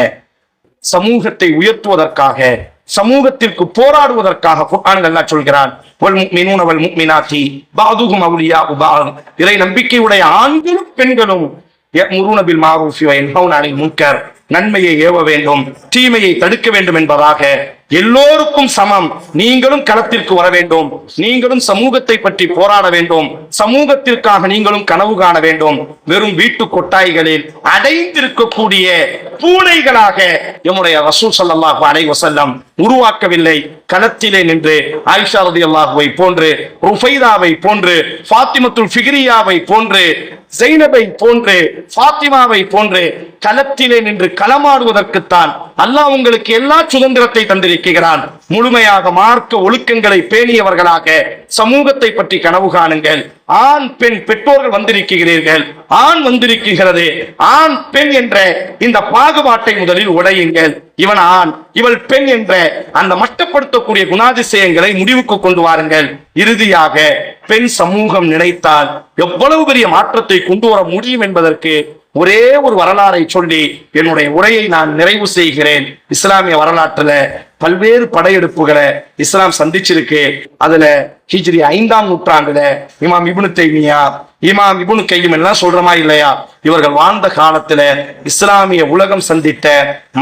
சமூகத்தை உயர்த்துவதற்காக, சமூகத்திற்கு போராடுவதற்காக குர்ஆன் அல்லாஹ் சொல்கிறான், வல் முஃமினூன வல் முஃமினாத்தி பஅதுஹும் அவ்லியாஉ பஅத். இறை நம்பிக்கையுடைய ஆண்களும் பெண்களும் யஅமுரூன பில் மஅரூஃபி வ யன்ஹவுன அனில் முன்கர், நன்மையை ஏவ வேண்டும், தீமையை தடுக்க வேண்டும் என்பதாக எல்லோருக்கும் சமம். நீங்களும் களத்திற்கு வர வேண்டும், நீங்களும் சமூகத்தை பற்றி போராட வேண்டும், சமூகத்திற்காக நீங்களும் கனவு காண வேண்டும். வெறும் வீட்டு கொட்டாய்களில் அடைந்திருக்கக்கூடிய பூனைகளாக எம்முடைய ரசூல் ஸல்லல்லாஹு அலைஹி வஸல்லம் உருவாக்கவில்லை. களத்திலே நின்று ஆயிஷா ரலியல்லாஹுவை போன்று, ருஃபைதாவை போன்று, ஃபாத்திமத்துல் ஃபிக்ரியாவை போன்று, ஜைனபை போன்று, ஃபாத்திமாவை போன்று களத்திலே நின்று களமாடுவதற்குத்தான் அல்லாஹ் உங்களுக்கு எல்லா சுதந்திரத்தை தந்திருக்கிறான். முழுமையாக மார்க்க ஒழுக்கங்களை பேணியவர்களாக சமூகத்தை பற்றி கனவு காணுங்கள். ஆண் பெண் பெற்றோர்கள் வந்திருக்கிறீர்கள், ஆண் வந்திருக்கிறது, ஆண் பெண் என்ற இந்த பாகுபாட்டை முதலில் உடையுங்கள். இவன் ஆண், இவள் பெண் என்ற அந்த மட்டப்படுத்தக்கூடிய குணாதிசயங்களை முடிவுக்கு கொண்டு வாருங்கள். இறுதியாக பெண் சமூகம் நினைத்தால் எவ்வளவு பெரிய மாற்றத்தை கொண்டு வர முடியும் என்பதற்கு ஒரே ஒரு வரலாறை சொல்லி என்னுடைய உரையை நான் நிறைவு செய்கிறேன். இஸ்லாமிய வரலாற்றுல பல்வேறு படையெடுப்புகளை இஸ்லாம் சந்திச்சிருக்கு. அதுல ஹிஜ்ரி 5ஆம் நூற்றாண்டுல இமாம் இப்னு தைமியா, இமாம் இப்னு கையும் எல்லாம் சொல்றமா இல்லையா, இவர்கள் வாழ்ந்த காலத்துல இஸ்லாமிய உலகம் சந்தித்த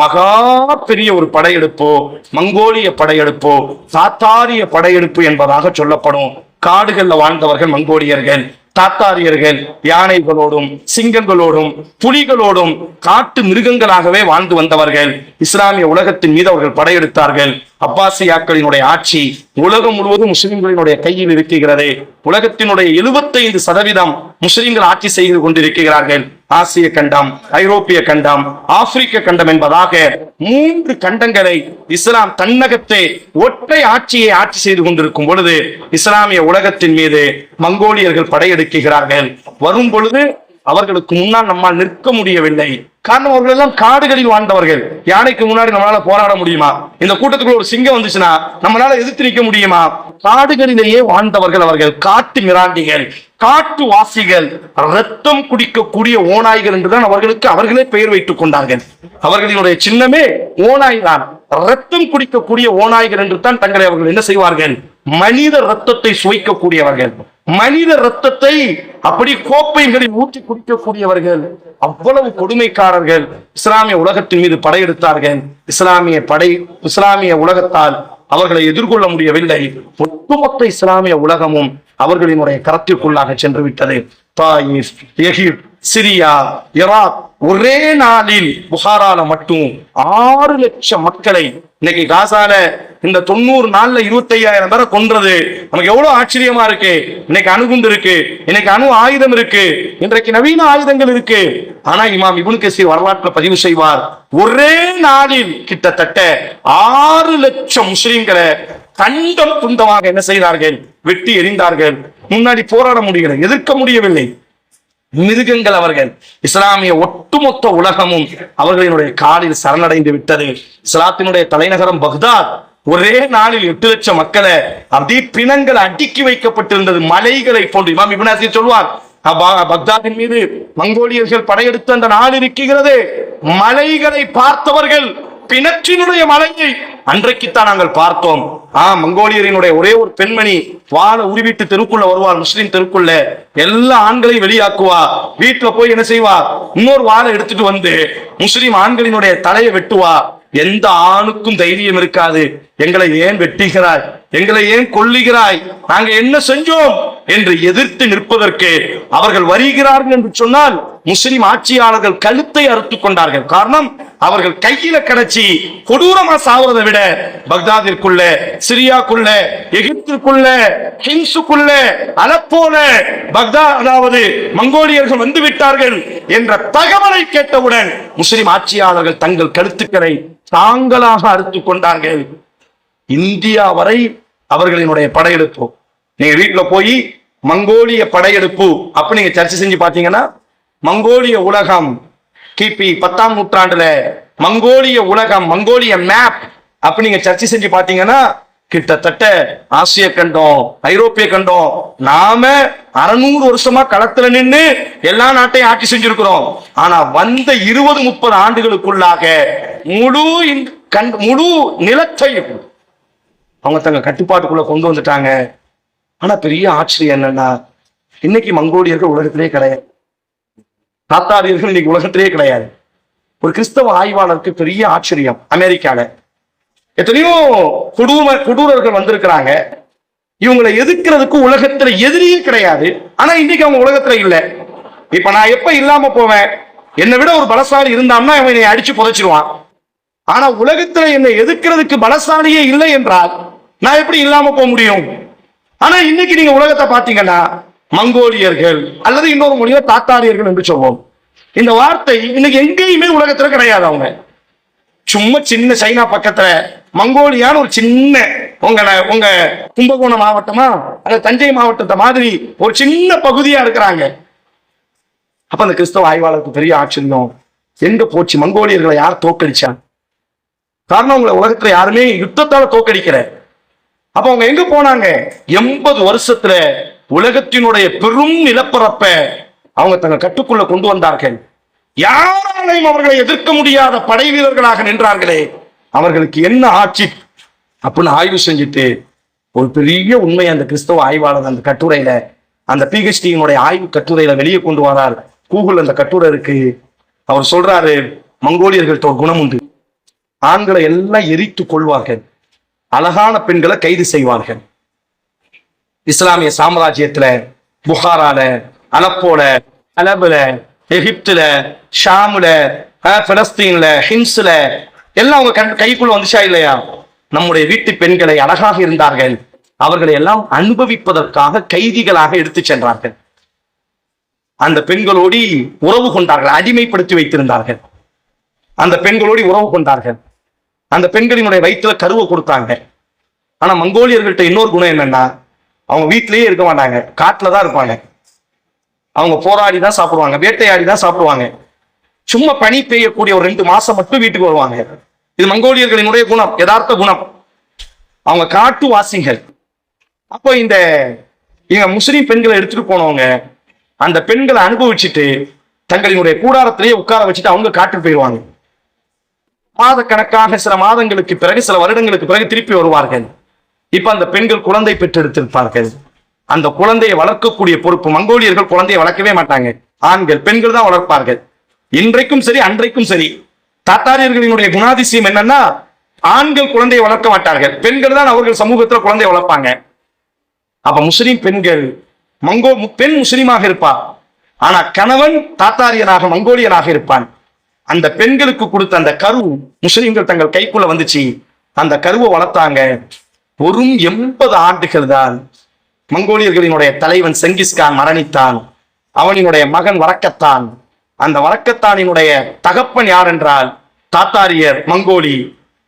மகா பெரிய ஒரு படையெடுப்பு மங்கோலிய படையெடுப்பு, தாத்தாரிய படையெடுப்பு என்பதாக சொல்லப்படும். காடுகள்ல வாழ்ந்தவர்கள் மங்கோலியர்கள், தாத்தாரியர்கள் யானைகளோடும் சிங்கங்களோடும் புலிகளோடும் காட்டு மிருகங்களாகவே வாழ்ந்து வந்தவர்கள். இஸ்லாமிய உலகத்தின் மீது அவர்கள் படையெடுத்தார்கள். அப்பாசியாக்களினுடைய ஆட்சி உலகம் முழுவதும் முஸ்லிம்களினுடைய கையில் இருக்கிறது. உலகத்தினுடைய 75% முஸ்லிம்கள் ஆட்சி செய்து கொண்டிருக்கிறார்கள். ஆசிய கண்டம், ஐரோப்பிய கண்டம், ஆப்பிரிக்க கண்டம் என்பதாக 3 கண்டங்களை இஸ்லாம் தன்னகத்தே ஒற்றை ஆட்சியை ஆட்சி செய்து கொண்டிருக்கும் பொழுது இஸ்லாமிய உலகத்தின் மீது மங்கோலியர்கள் படையெடுக்கிறார்கள். வரும் பொழுது அவர்களுக்கு முன்னால் நம்மால் நிற்க முடியவில்லை. காரணம், அவர்கள் எல்லாம் காடுகளில் வாழ்ந்தவர்கள். யானைக்கு முன்னாடி நம்மளால போராட முடியுமா? இந்த கூட்டத்துக்குள்ள ஒரு சிங்கம் வந்துச்சுன்னா நம்மளால எதிர்த்து நிற்க முடியுமா? காடுகளிலேயே வாழ்ந்தவர்கள் அவர்கள். காட்டு மிராண்டிகள், காட்டு வாசிகள், ரத்தம் குடிக்கக்கூடிய ஓநாய்கள் என்றுதான் அவர்களே பெயர் வைத்துக் கொண்டார்கள். அவர்களுடைய சின்னமே ஓநாய் தான். ரத்தம் குடிக்கக்கூடிய ஓநாய்கள் என்று தான் தங்களை அவர்கள் என்ன செய்வார்கள்? மனித ரத்தத்தை சுவைக்கக்கூடியவர்கள், மனித ரத்தத்தை அப்படி கோப்பைகளில் ஊற்றி குடிக்கக்கூடியவர்கள். அவ்வளவு கொடுமைக்காரர்கள். இஸ்லாமிய உலகத்தின் மீது படையெடுத்தார்கள். இஸ்லாமிய உலகத்தால் அவர்களை எதிர்கொள்ள முடியவில்லை. ஒட்டுமொத்த இஸ்லாமிய உலகமும் அவர்களினுடைய கரத்திற்குள்ளாக சென்று விட்டது. தாயிஃப், எகிப்து, சிரியா, ஈராக் ஒரே நாளில் புகாரால மட்டும் 6 லட்சம் மக்களை, இன்னைக்கு காசால இந்த 90 நாள்ல 25,000 பேரை கொன்றது நமக்கு எவ்வளவு ஆச்சரியமா இருக்கு. இன்னைக்கு அணுகுண்டு இருக்கு, இன்னைக்கு அணு ஆயுதம் இருக்கு, இன்றைக்கு நவீன ஆயுதங்கள் இருக்கு. ஆனா இமாம் இப்னு கஸீர் வரலாற்றை பதிவு செய்வார், ஒரே நாளில் கிட்டத்தட்ட 6 லட்சம் முஸ்லிம்களை கண்டம் துண்டமாக என்ன செய்தார்கள்? வெட்டி எறிந்தார்கள். முன்னாடி போராட முடியல, எதிர்க்க முடியவில்லை. மிருகங்கள் அவர்கள். இஸ்லாமிய ஒட்டுமொத்த உலகமும் அவர்களினுடைய காலில் சரணடைந்து விட்டது. இஸ்லாத்தினுடைய தலைநகரம் பக்தாத் ஒரே நாளில் 8 லட்சம் மக்களை அப்படியே பிணங்கள் அடுக்கி வைக்கப்பட்டிருந்தது, மலைகளை போன்று. இமாம் இப்னு கஸீர் சொல்வார், பக்தாதின் மீது மங்கோலியர்கள் படையெடுத்த அந்த நாள் இருக்கிறது, மலைகளை பார்த்தவர்கள் பிணற்றினுடைய மலையை அன்றைக்குத்தான் நாங்கள் பார்த்தோம். மங்கோலியரினுடைய ஒரே ஒரு பெண்மணி வாழ உருவிட்டு தெருக்குள்ள வருவாள், முஸ்லிம் தெருக்குள்ள எல்லா ஆண்களையும் வெளியாக்குவா. வீட்டுல போய் என்ன செய்வா? இன்னொரு வாழை எடுத்துட்டு வந்து முஸ்லிம் ஆண்களினுடைய தலையை வெட்டுவா. எந்த ஆணுக்கும் தைரியம் இருக்காது, எங்களை ஏன் வெட்டுகிறாய், எங்களை ஏன் கொல்லுகிறாய், நாங்க என்ன செஞ்சோம் என்று எதிர்த்து நிற்பதற்கு அவர்கள் வருகிறார்கள் என்று சொன்னால் முஸ்லிம் ஆட்சியாளர்கள் கழுத்தை அறுத்துக் கொண்டார்கள். காரணம், அவர்கள் கையில கிடைச்சி கொடூரமா சாவதை விட பக்தாதிற்குள்ள, சிரியாக்குள்ள, எகிப்துக்குள்ள, ஹிம்சுக்குள்ள, அலப்போல அதாவது மங்கோலியர்கள் வந்து விட்டார்கள் என்ற தகவலை கேட்டவுடன் முஸ்லிம் ஆட்சியாளர்கள் தங்கள் கழுத்துக்களை தாங்களாக அறுத்துக் கொண்டார்கள். இந்தியா வரை அவர்களினுடைய படையெடுப்பு. நீங்க வீட்டுல போய் மங்கோலிய படையெடுப்பு அப்ப நீங்க சர்ச்சை செஞ்சு பாத்தீங்கன்னா, மங்கோலிய உலகம் கிபி 10ஆம் நூற்றாண்டுல மங்கோலிய உலகம், மங்கோலிய மேப் அப்ப நீங்க சர்ச்சை செஞ்சு பாத்தீங்கன்னா, கிட்டத்தட்ட ஆசிய கண்டம், ஐரோப்பிய கண்டம், நாம 600 வருஷமா களத்துல நின்று எல்லா நாட்டையும் ஆட்சி செஞ்சிருக்கிறோம். ஆனா வந்த 20-30 ஆண்டுகளுக்குள்ளாக முழு நிலத்தையும் அவங்க தங்க கட்டுப்பாட்டுக்குள்ள கொண்டு வந்துட்டாங்க. ஆனா பெரிய ஆச்சரியம் என்னன்னா, இன்னைக்கு மங்கோலியர்கள் உலகத்திலே கிடையாது, தாத்தாரியர்கள் இன்னைக்கு உலகத்திலே கிடையாது. ஒரு கிறிஸ்தவ ஆய்வாளருக்கு பெரிய ஆச்சரியம், அமெரிக்கால எத்தனையோ கொடூரர்கள் வந்திருக்கிறாங்க, இவங்களை எதிர்க்கிறதுக்கு உலகத்துல எதிரியே கிடையாது. ஆனா இன்னைக்கு அவங்க உலகத்துல இல்ல. இப்ப நான் எப்ப இல்லாம போவேன், என்னை விட ஒரு பலசாலி இருந்தான்னா அவன் என்னை அடிச்சு புதைச்சிருவான். ஆனா உலகத்துல என்னை எதிர்க்கிறதுக்கு பலசாலியே இல்லை என்றால் நான் எப்படி இல்லாம போக முடியும்? ஆனா இன்னைக்கு நீங்க உலகத்தை பாத்தீங்கன்னா மங்கோலியர்கள் அல்லது இன்னொரு மொழியில தாத்தாரியர்கள் என்று சொல்வோம். இந்த வார்த்தை இன்னைக்கு எங்கேயுமே உலகத்துல கிடையாது. அவங்க சும்மா சின்ன சைனா பக்கத்துல மங்கோலியான்னு ஒரு சின்ன உங்க கும்பகோணம் மாவட்டமா அல்லது தஞ்சை மாவட்டத்தை மாதிரி ஒரு சின்ன பகுதியா இருக்கிறாங்க. அப்ப அந்த கிறிஸ்தவ ஆய்வாளருக்கு பெரிய ஆச்சரியம், எங்க போச்சு மங்கோலியர்களை யார் தோக்கடிச்சா? காரணம், உங்களை உலகத்துல யாருமே யுத்தத்தால தோக்கடிக்கிற. அப்ப அவங்க எங்க போனாங்க? 80 வருஷத்துல உலகத்தினுடைய பெரும் நிலப்பரப்ப அவங்க தங்க கட்டுக்குள்ள கொண்டு வந்தார்கள். யாராலையும் அவர்களை எதிர்க்க முடியாத படை வீரர்களாக நின்றார்களே, அவர்களுக்கு என்ன ஆட்சி அப்படின்னு ஆய்வு செஞ்சுட்டு ஒரு பெரிய உண்மையை அந்த கிறிஸ்தவ ஆய்வாளர் அந்த கட்டுரையில, அந்த பிஹெச்டியினுடைய ஆய்வு கட்டுரையில வெளியே கொண்டு வரார். கூகுள் அந்த கட்டுரை இருக்கு. அவர் சொல்றாரு, மங்கோலியர்கள்ட்ட ஒரு குணம் உண்டு, ஆண்களை எல்லாம் எரித்து கொள்வார்கள், அழகான பெண்களை கைது செய்வார்கள். இஸ்லாமிய சாம்ராஜ்யத்துல புகாரால, அலப்போல, அலபுல, எகிப்துல, ஷாமுல, பலஸ்தீன்ல, ஹிம்ஸ்ல எல்லாம் அவங்க கைக்குள்ள வந்துச்சா இல்லையா? நம்முடைய வீட்டு பெண்களை அழகாக இருந்தார்கள், அவர்களை எல்லாம் அனுபவிப்பதற்காக கைதிகளாக எடுத்து சென்றார்கள். அந்த பெண்களோடு உறவு கொண்டார்கள், அடிமைப்படுத்தி வைத்திருந்தார்கள். அந்த பெண்களோடு உறவு கொண்டார்கள். அந்த பெண்களினுடைய வயிற்றுல கருவை கொடுத்தாங்க. ஆனா மங்கோலியர்கள்ட்ட இன்னொரு குணம் என்னன்னா, அவங்க வீட்டிலேயே இருக்க மாட்டாங்க, காட்டுல தான் இருப்பாங்க. அவங்க போராடி தான் சாப்பிடுவாங்க, வேட்டையாடி தான் சாப்பிடுவாங்க. சும்மா பனி பெய்யக்கூடிய ஒரு 2 மாசம் மட்டும் வீட்டுக்கு வருவாங்க. இது மங்கோலியர்களினுடைய குணம், யதார்த்த குணம். அவங்க காட்டுவாசிகள். அப்போ இந்த முஸ்லீம் பெண்களை எடுத்துட்டு போனவங்க அந்த பெண்களை அனுபவிச்சுட்டு தங்களினுடைய கூடாரத்திலேயே உட்கார வச்சுட்டு அவங்க காட்டுக்கு போயிடுவாங்க. மாதக்கணக்காக, சில மாதங்களுக்கு பிறகு, சில வருடங்களுக்கு பிறகு திருப்பி வருவார்கள். இப்ப அந்த பெண்கள் குழந்தை பெற்றெடுத்திருப்பார்கள். அந்த குழந்தையை வளர்க்கக்கூடிய பொறுப்பு, மங்கோலியர்கள் குழந்தையை வளர்க்கவே மாட்டாங்க, ஆண்கள், பெண்கள் தான் வளர்ப்பார்கள். இன்றைக்கும் சரி, அன்றைக்கும் சரி. தாத்தாரியர்களினுடைய குணாதிசயம் என்னன்னா, ஆண்கள் குழந்தையை வளர்க்க மாட்டார்கள், பெண்கள் தான் அவர்கள் சமூகத்தில் குழந்தையை வளர்ப்பாங்க. அப்ப முஸ்லிம் பெண்கள், பெண் முஸ்லீமாக இருப்பா, ஆனா கணவன் தாத்தாரியனாக மங்கோலியனாக இருப்பான். அந்த பெண்களுக்கு கொடுத்த அந்த கரு முஸ்லிம்கள் தங்கள் கைக்குள்ள வந்துச்சு. அந்த கருவை வளர்த்தாங்க. வெறும் 80 ஆண்டுகள் தான். மங்கோலியர்களினுடைய தலைவன் செங்கிஸ்கான் மரணித்தான். அவனினுடைய மகன் வரக்கத்தான். அந்த வரக்கத்தானினுடைய தகப்பன் யார் என்றால் தாத்தாரியர், மங்கோலி.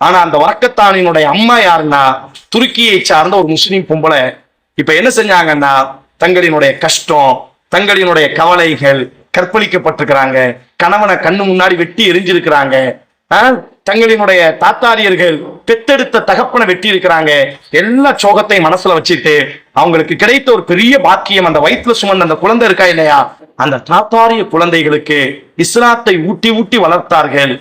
ஆனா அந்த வரக்கத்தானினுடைய அம்மா யாருன்னா துருக்கியை சார்ந்த ஒரு முஸ்லீம் பொம்பளை. இப்ப என்ன செஞ்சாங்கன்னா, தங்களினுடைய கஷ்டம், தங்களினுடைய கவலைகள், கற்பழிக்கப்பட்டிருக்கிறாங்க, கணவனை கண்ணு முன்னாடி வெட்டி எரிஞ்சிருக்கிறாங்க, தங்களினுடைய தாத்தாரியர்கள் பெத்தெடுத்த தகப்பனை வெட்டி இருக்கிறாங்க. எல்லா சோகத்தையும் மனசுல வச்சுட்டு அவங்களுக்கு கிடைத்த ஒரு பெரிய பாக்கியம், அந்த வயிற்றுல சுமந்த அந்த குழந்தை இருக்கா இல்லையா, அந்த தாத்தாரிய குழந்தைகளுக்கு இஸ்லாத்தை ஊட்டி ஊட்டி வளர்த்தார்கள்.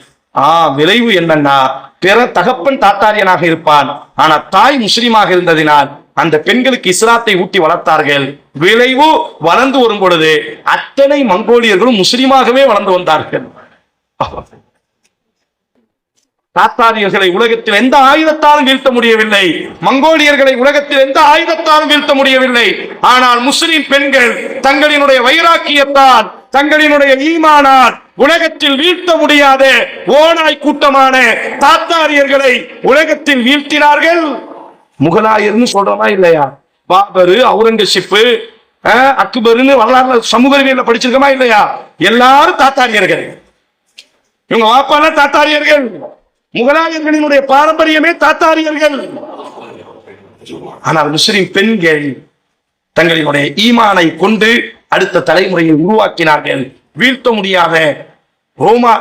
விளைவு என்னன்னா, பிற தகப்பன் தாத்தாரியனாக இருப்பான், ஆனா தாய் முஸ்லீமாக இருந்ததினால் அந்த பெண்களுக்கு இஸ்லாத்தை ஊட்டி வளர்த்தார்கள். விளைவு வளர்ந்து வரும் பொழுது அத்தனை மங்கோலியர்களும் முஸ்லீமாகவே வளர்ந்து வந்தார்கள். தாத்தாரியர்களை உலகத்தில் எந்த ஆயுதத்தாலும் வீழ்த்த முடியவில்லை, மங்கோலியர்களை உலகத்தில் எந்த ஆயுதத்தாலும் வீழ்த்த முடியவில்லை. ஆனால் முஸ்லிம் பெண்கள் தங்களினுடைய வைராக்கியத்தால், தங்களினுடைய ஈமானால் உலகத்தில் வீழ்த்த முடியாத ஓநாய் கூட்டமான தாத்தாரியர்களை உலகத்தில் வீழ்த்தினார்கள். முகலாயர்னு சொல்றோமா இல்லையா? பாபரு, அவுரங்கசீப், அக்பர்னு வரலாறு சமூக அறிவியல்ல படிச்சிருக்கோமா இல்லையா? எல்லாரும் தாத்தாரியர்கள். இவங்க வாப்பான தாத்தாரியர்கள். முகலாயர்களினுடைய பாரம்பரியமே தாத்தாரியர்கள். ஆனால் முஸ்லிம் பெண்கள் தங்களினுடைய ஈமானை கொண்டு அடுத்த தலைமுறையை உருவாக்கினார்கள். வீழ்த்த முடியாத ரோமா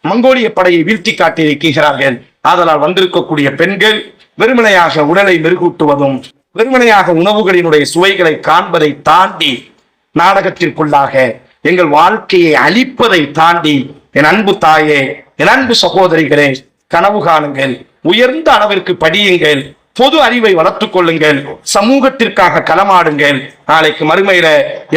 மங்கோலிய படையை வீழ்த்தி காட்டியிருக்கிறார்கள். ஆதலால் வந்திருக்கக்கூடிய பெண்கள் வெறுமனையாக உடலை மெருகூட்டுவதும், வெறுமனையாக உணவுகளினுடைய சுவைகளை காண்பதை தாண்டி, நாடகத்திற்குள்ளாக எங்கள் வாழ்க்கையை அழிப்பதை தாண்டி, என் அன்பு தாயே, என் அன்பு சகோதரிகளே, கனவு காணுங்கள், உயர்ந்த அளவிற்கு படியுங்கள், பொது அறிவை வளர்த்துக் கொள்ளுங்கள், சமூகத்திற்காக களமாடுங்கள். நாளைக்கு மறுமையில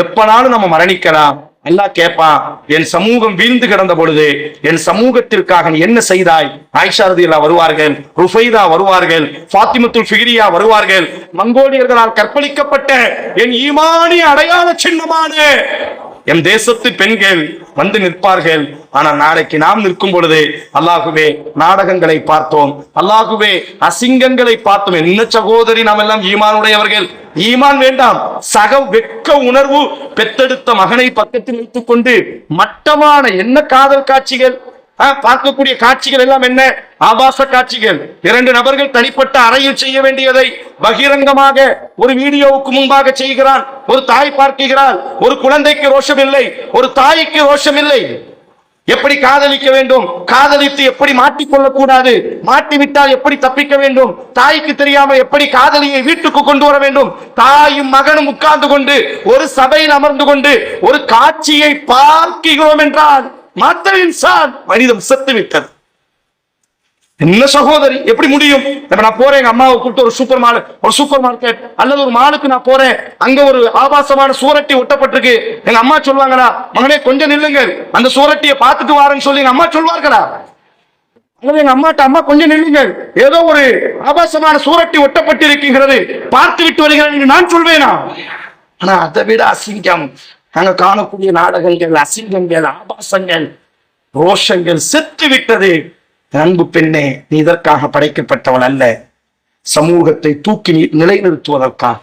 எப்பனாலும் நம்ம மரணிக்கலாம். அல்லாஹ் கேட்பான், என் சமூகம் வீழ்ந்து கிடந்த பொழுது என் சமூகத்திற்காக நீ என்ன செய்தாய்? ஆயிஷா ரலியல்லாஹு வருவார்கள், ருஃபைதா வருவார்கள், ஃபாத்திமத்துல் ஃபிக்ரியா வருவார்கள். மங்கோலியர்களால் கற்பழிக்கப்பட்ட என் ஈமானிய அடையாள சின்னமான என் தேசத்து பெண்கள் வந்து நிற்பார்கள். ஆனா நாளைக்கு நாம் நிற்கும் பொழுது, அல்லாஹுவே நாடகங்களை பார்த்தோம், அல்லாஹுவே அசிங்கங்களை பார்த்தோம். என்ன சகோதரி, நாம் எல்லாம் ஈமானுடையவர்கள். ஈமான் வேண்டாம், சக வெட்க உணர்வு. பெத்தெடுத்த மகனை பக்கத்தில் வைத்துக் கொண்டு மட்டமான என்ன காதல் காட்சிகள், பார்க்கக்கூடிய காட்சிகள் எல்லாம் என்ன ஆபாச காட்சிகள். 2 நபர்கள் தனிப்பட்ட அறையில் செய்ய வேண்டியதை பகிரங்கமாக ஒரு வீடியோவுக்கு முன்பாக செய்கிறான். ஒரு தாய் பார்க்கிறாள். ஒரு குழந்தைக்கு ரோஷம் இல்லை, ஒரு தாய்க்கு ரோஷம் இல்லை. எப்படி காதலிக்க வேண்டும், காதலித்து எப்படி மாட்டிக்கொள்ளக் கூடாது, மாட்டிவிட்டால் எப்படி தப்பிக்க வேண்டும், தாய்க்கு தெரியாம எப்படி காதலியை வீட்டுக்கு கொண்டு வர வேண்டும். தாயும் மகனும் உட்கார்ந்து கொண்டு ஒரு சபையில் அமர்ந்து கொண்டு ஒரு காட்சியை பார்க்கிறோம் என்றால் மனிதம் செத்து விட்டது. என்ன சகோதரி, எப்படி முடியும்? நான் போறேன், எங்க அம்மாவை கூப்பிட்டு ஒரு சூப்பர் மார்க்கெட் அல்லது ஒரு மாலுக்கு நான் போறேன், அங்க ஒரு ஆபாசமான சூரட்டி ஒட்டப்பட்டிருக்கு. எங்க அம்மா சொல்லுவாங்களா, மகனே கொஞ்சம் நில்லுங்கள், அந்த சூரட்டியை பார்த்துட்டு வாரேன்னு சொல்லி எங்க அம்மா சொல்வார்களா? எங்க அம்மாட்ட, அம்மா கொஞ்சம் நில்லுங்கள், ஏதோ ஒரு ஆபாசமான சூரட்டி ஒட்டப்பட்டிருக்கிறது, பார்த்து விட்டு வருகிறேன் நான் சொல்வேனா? ஆனா அதை விட அசிங்கம் நாங்க காணக்கூடிய நாடகங்கள், அசிங்கங்கள், ஆபாசங்கள், ரோஷங்கள் செத்து விட்டது. அன்பு பெண்ணே, நீ இதற்காக படைக்கப்பட்டவள் அல்ல. சமூகத்தை தூக்கி நிலைநிறுத்துவதற்காக,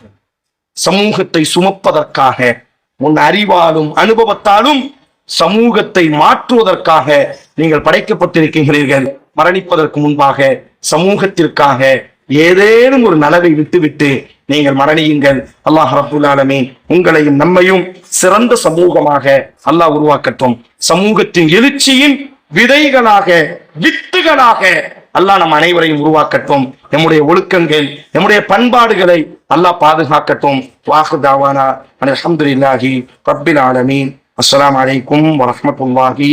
சமூகத்தை சுமப்பதற்காக, உன் அறிவாலும் அனுபவத்தாலும் சமூகத்தை மாற்றுவதற்காக நீங்கள் படைக்கப்பட்டிருக்கிறீர்கள். மரணிப்பதற்கு முன்பாக சமூகத்திற்காக ஏதேனும் ஒரு நலவை விட்டுவிட்டு நீங்கள் மரணியுங்கள். அல்லாஹ் ரப்பல் ஆலமீன் உங்களையும் நம்மையும் சிறந்த சமூகமாக அல்லாஹ் உருவாக்கட்டும். சமூகத்தின் எழுச்சியின் விதைகளாக, வித்துகளாக அல்லாஹ் நம் அனைவரையும் உருவாக்கட்டும். நம்முடைய ஒழுக்கங்கள், நம்முடைய பண்பாடுகளை அல்லாஹ் பாதுகாக்கட்டும். வாஹு தாவானா அல்ஹம்துலில்லாஹி ரப்பில் ஆலமீன். அஸ்ஸலாமு அலைக்கும் வரஹ்மத்துல்லாஹி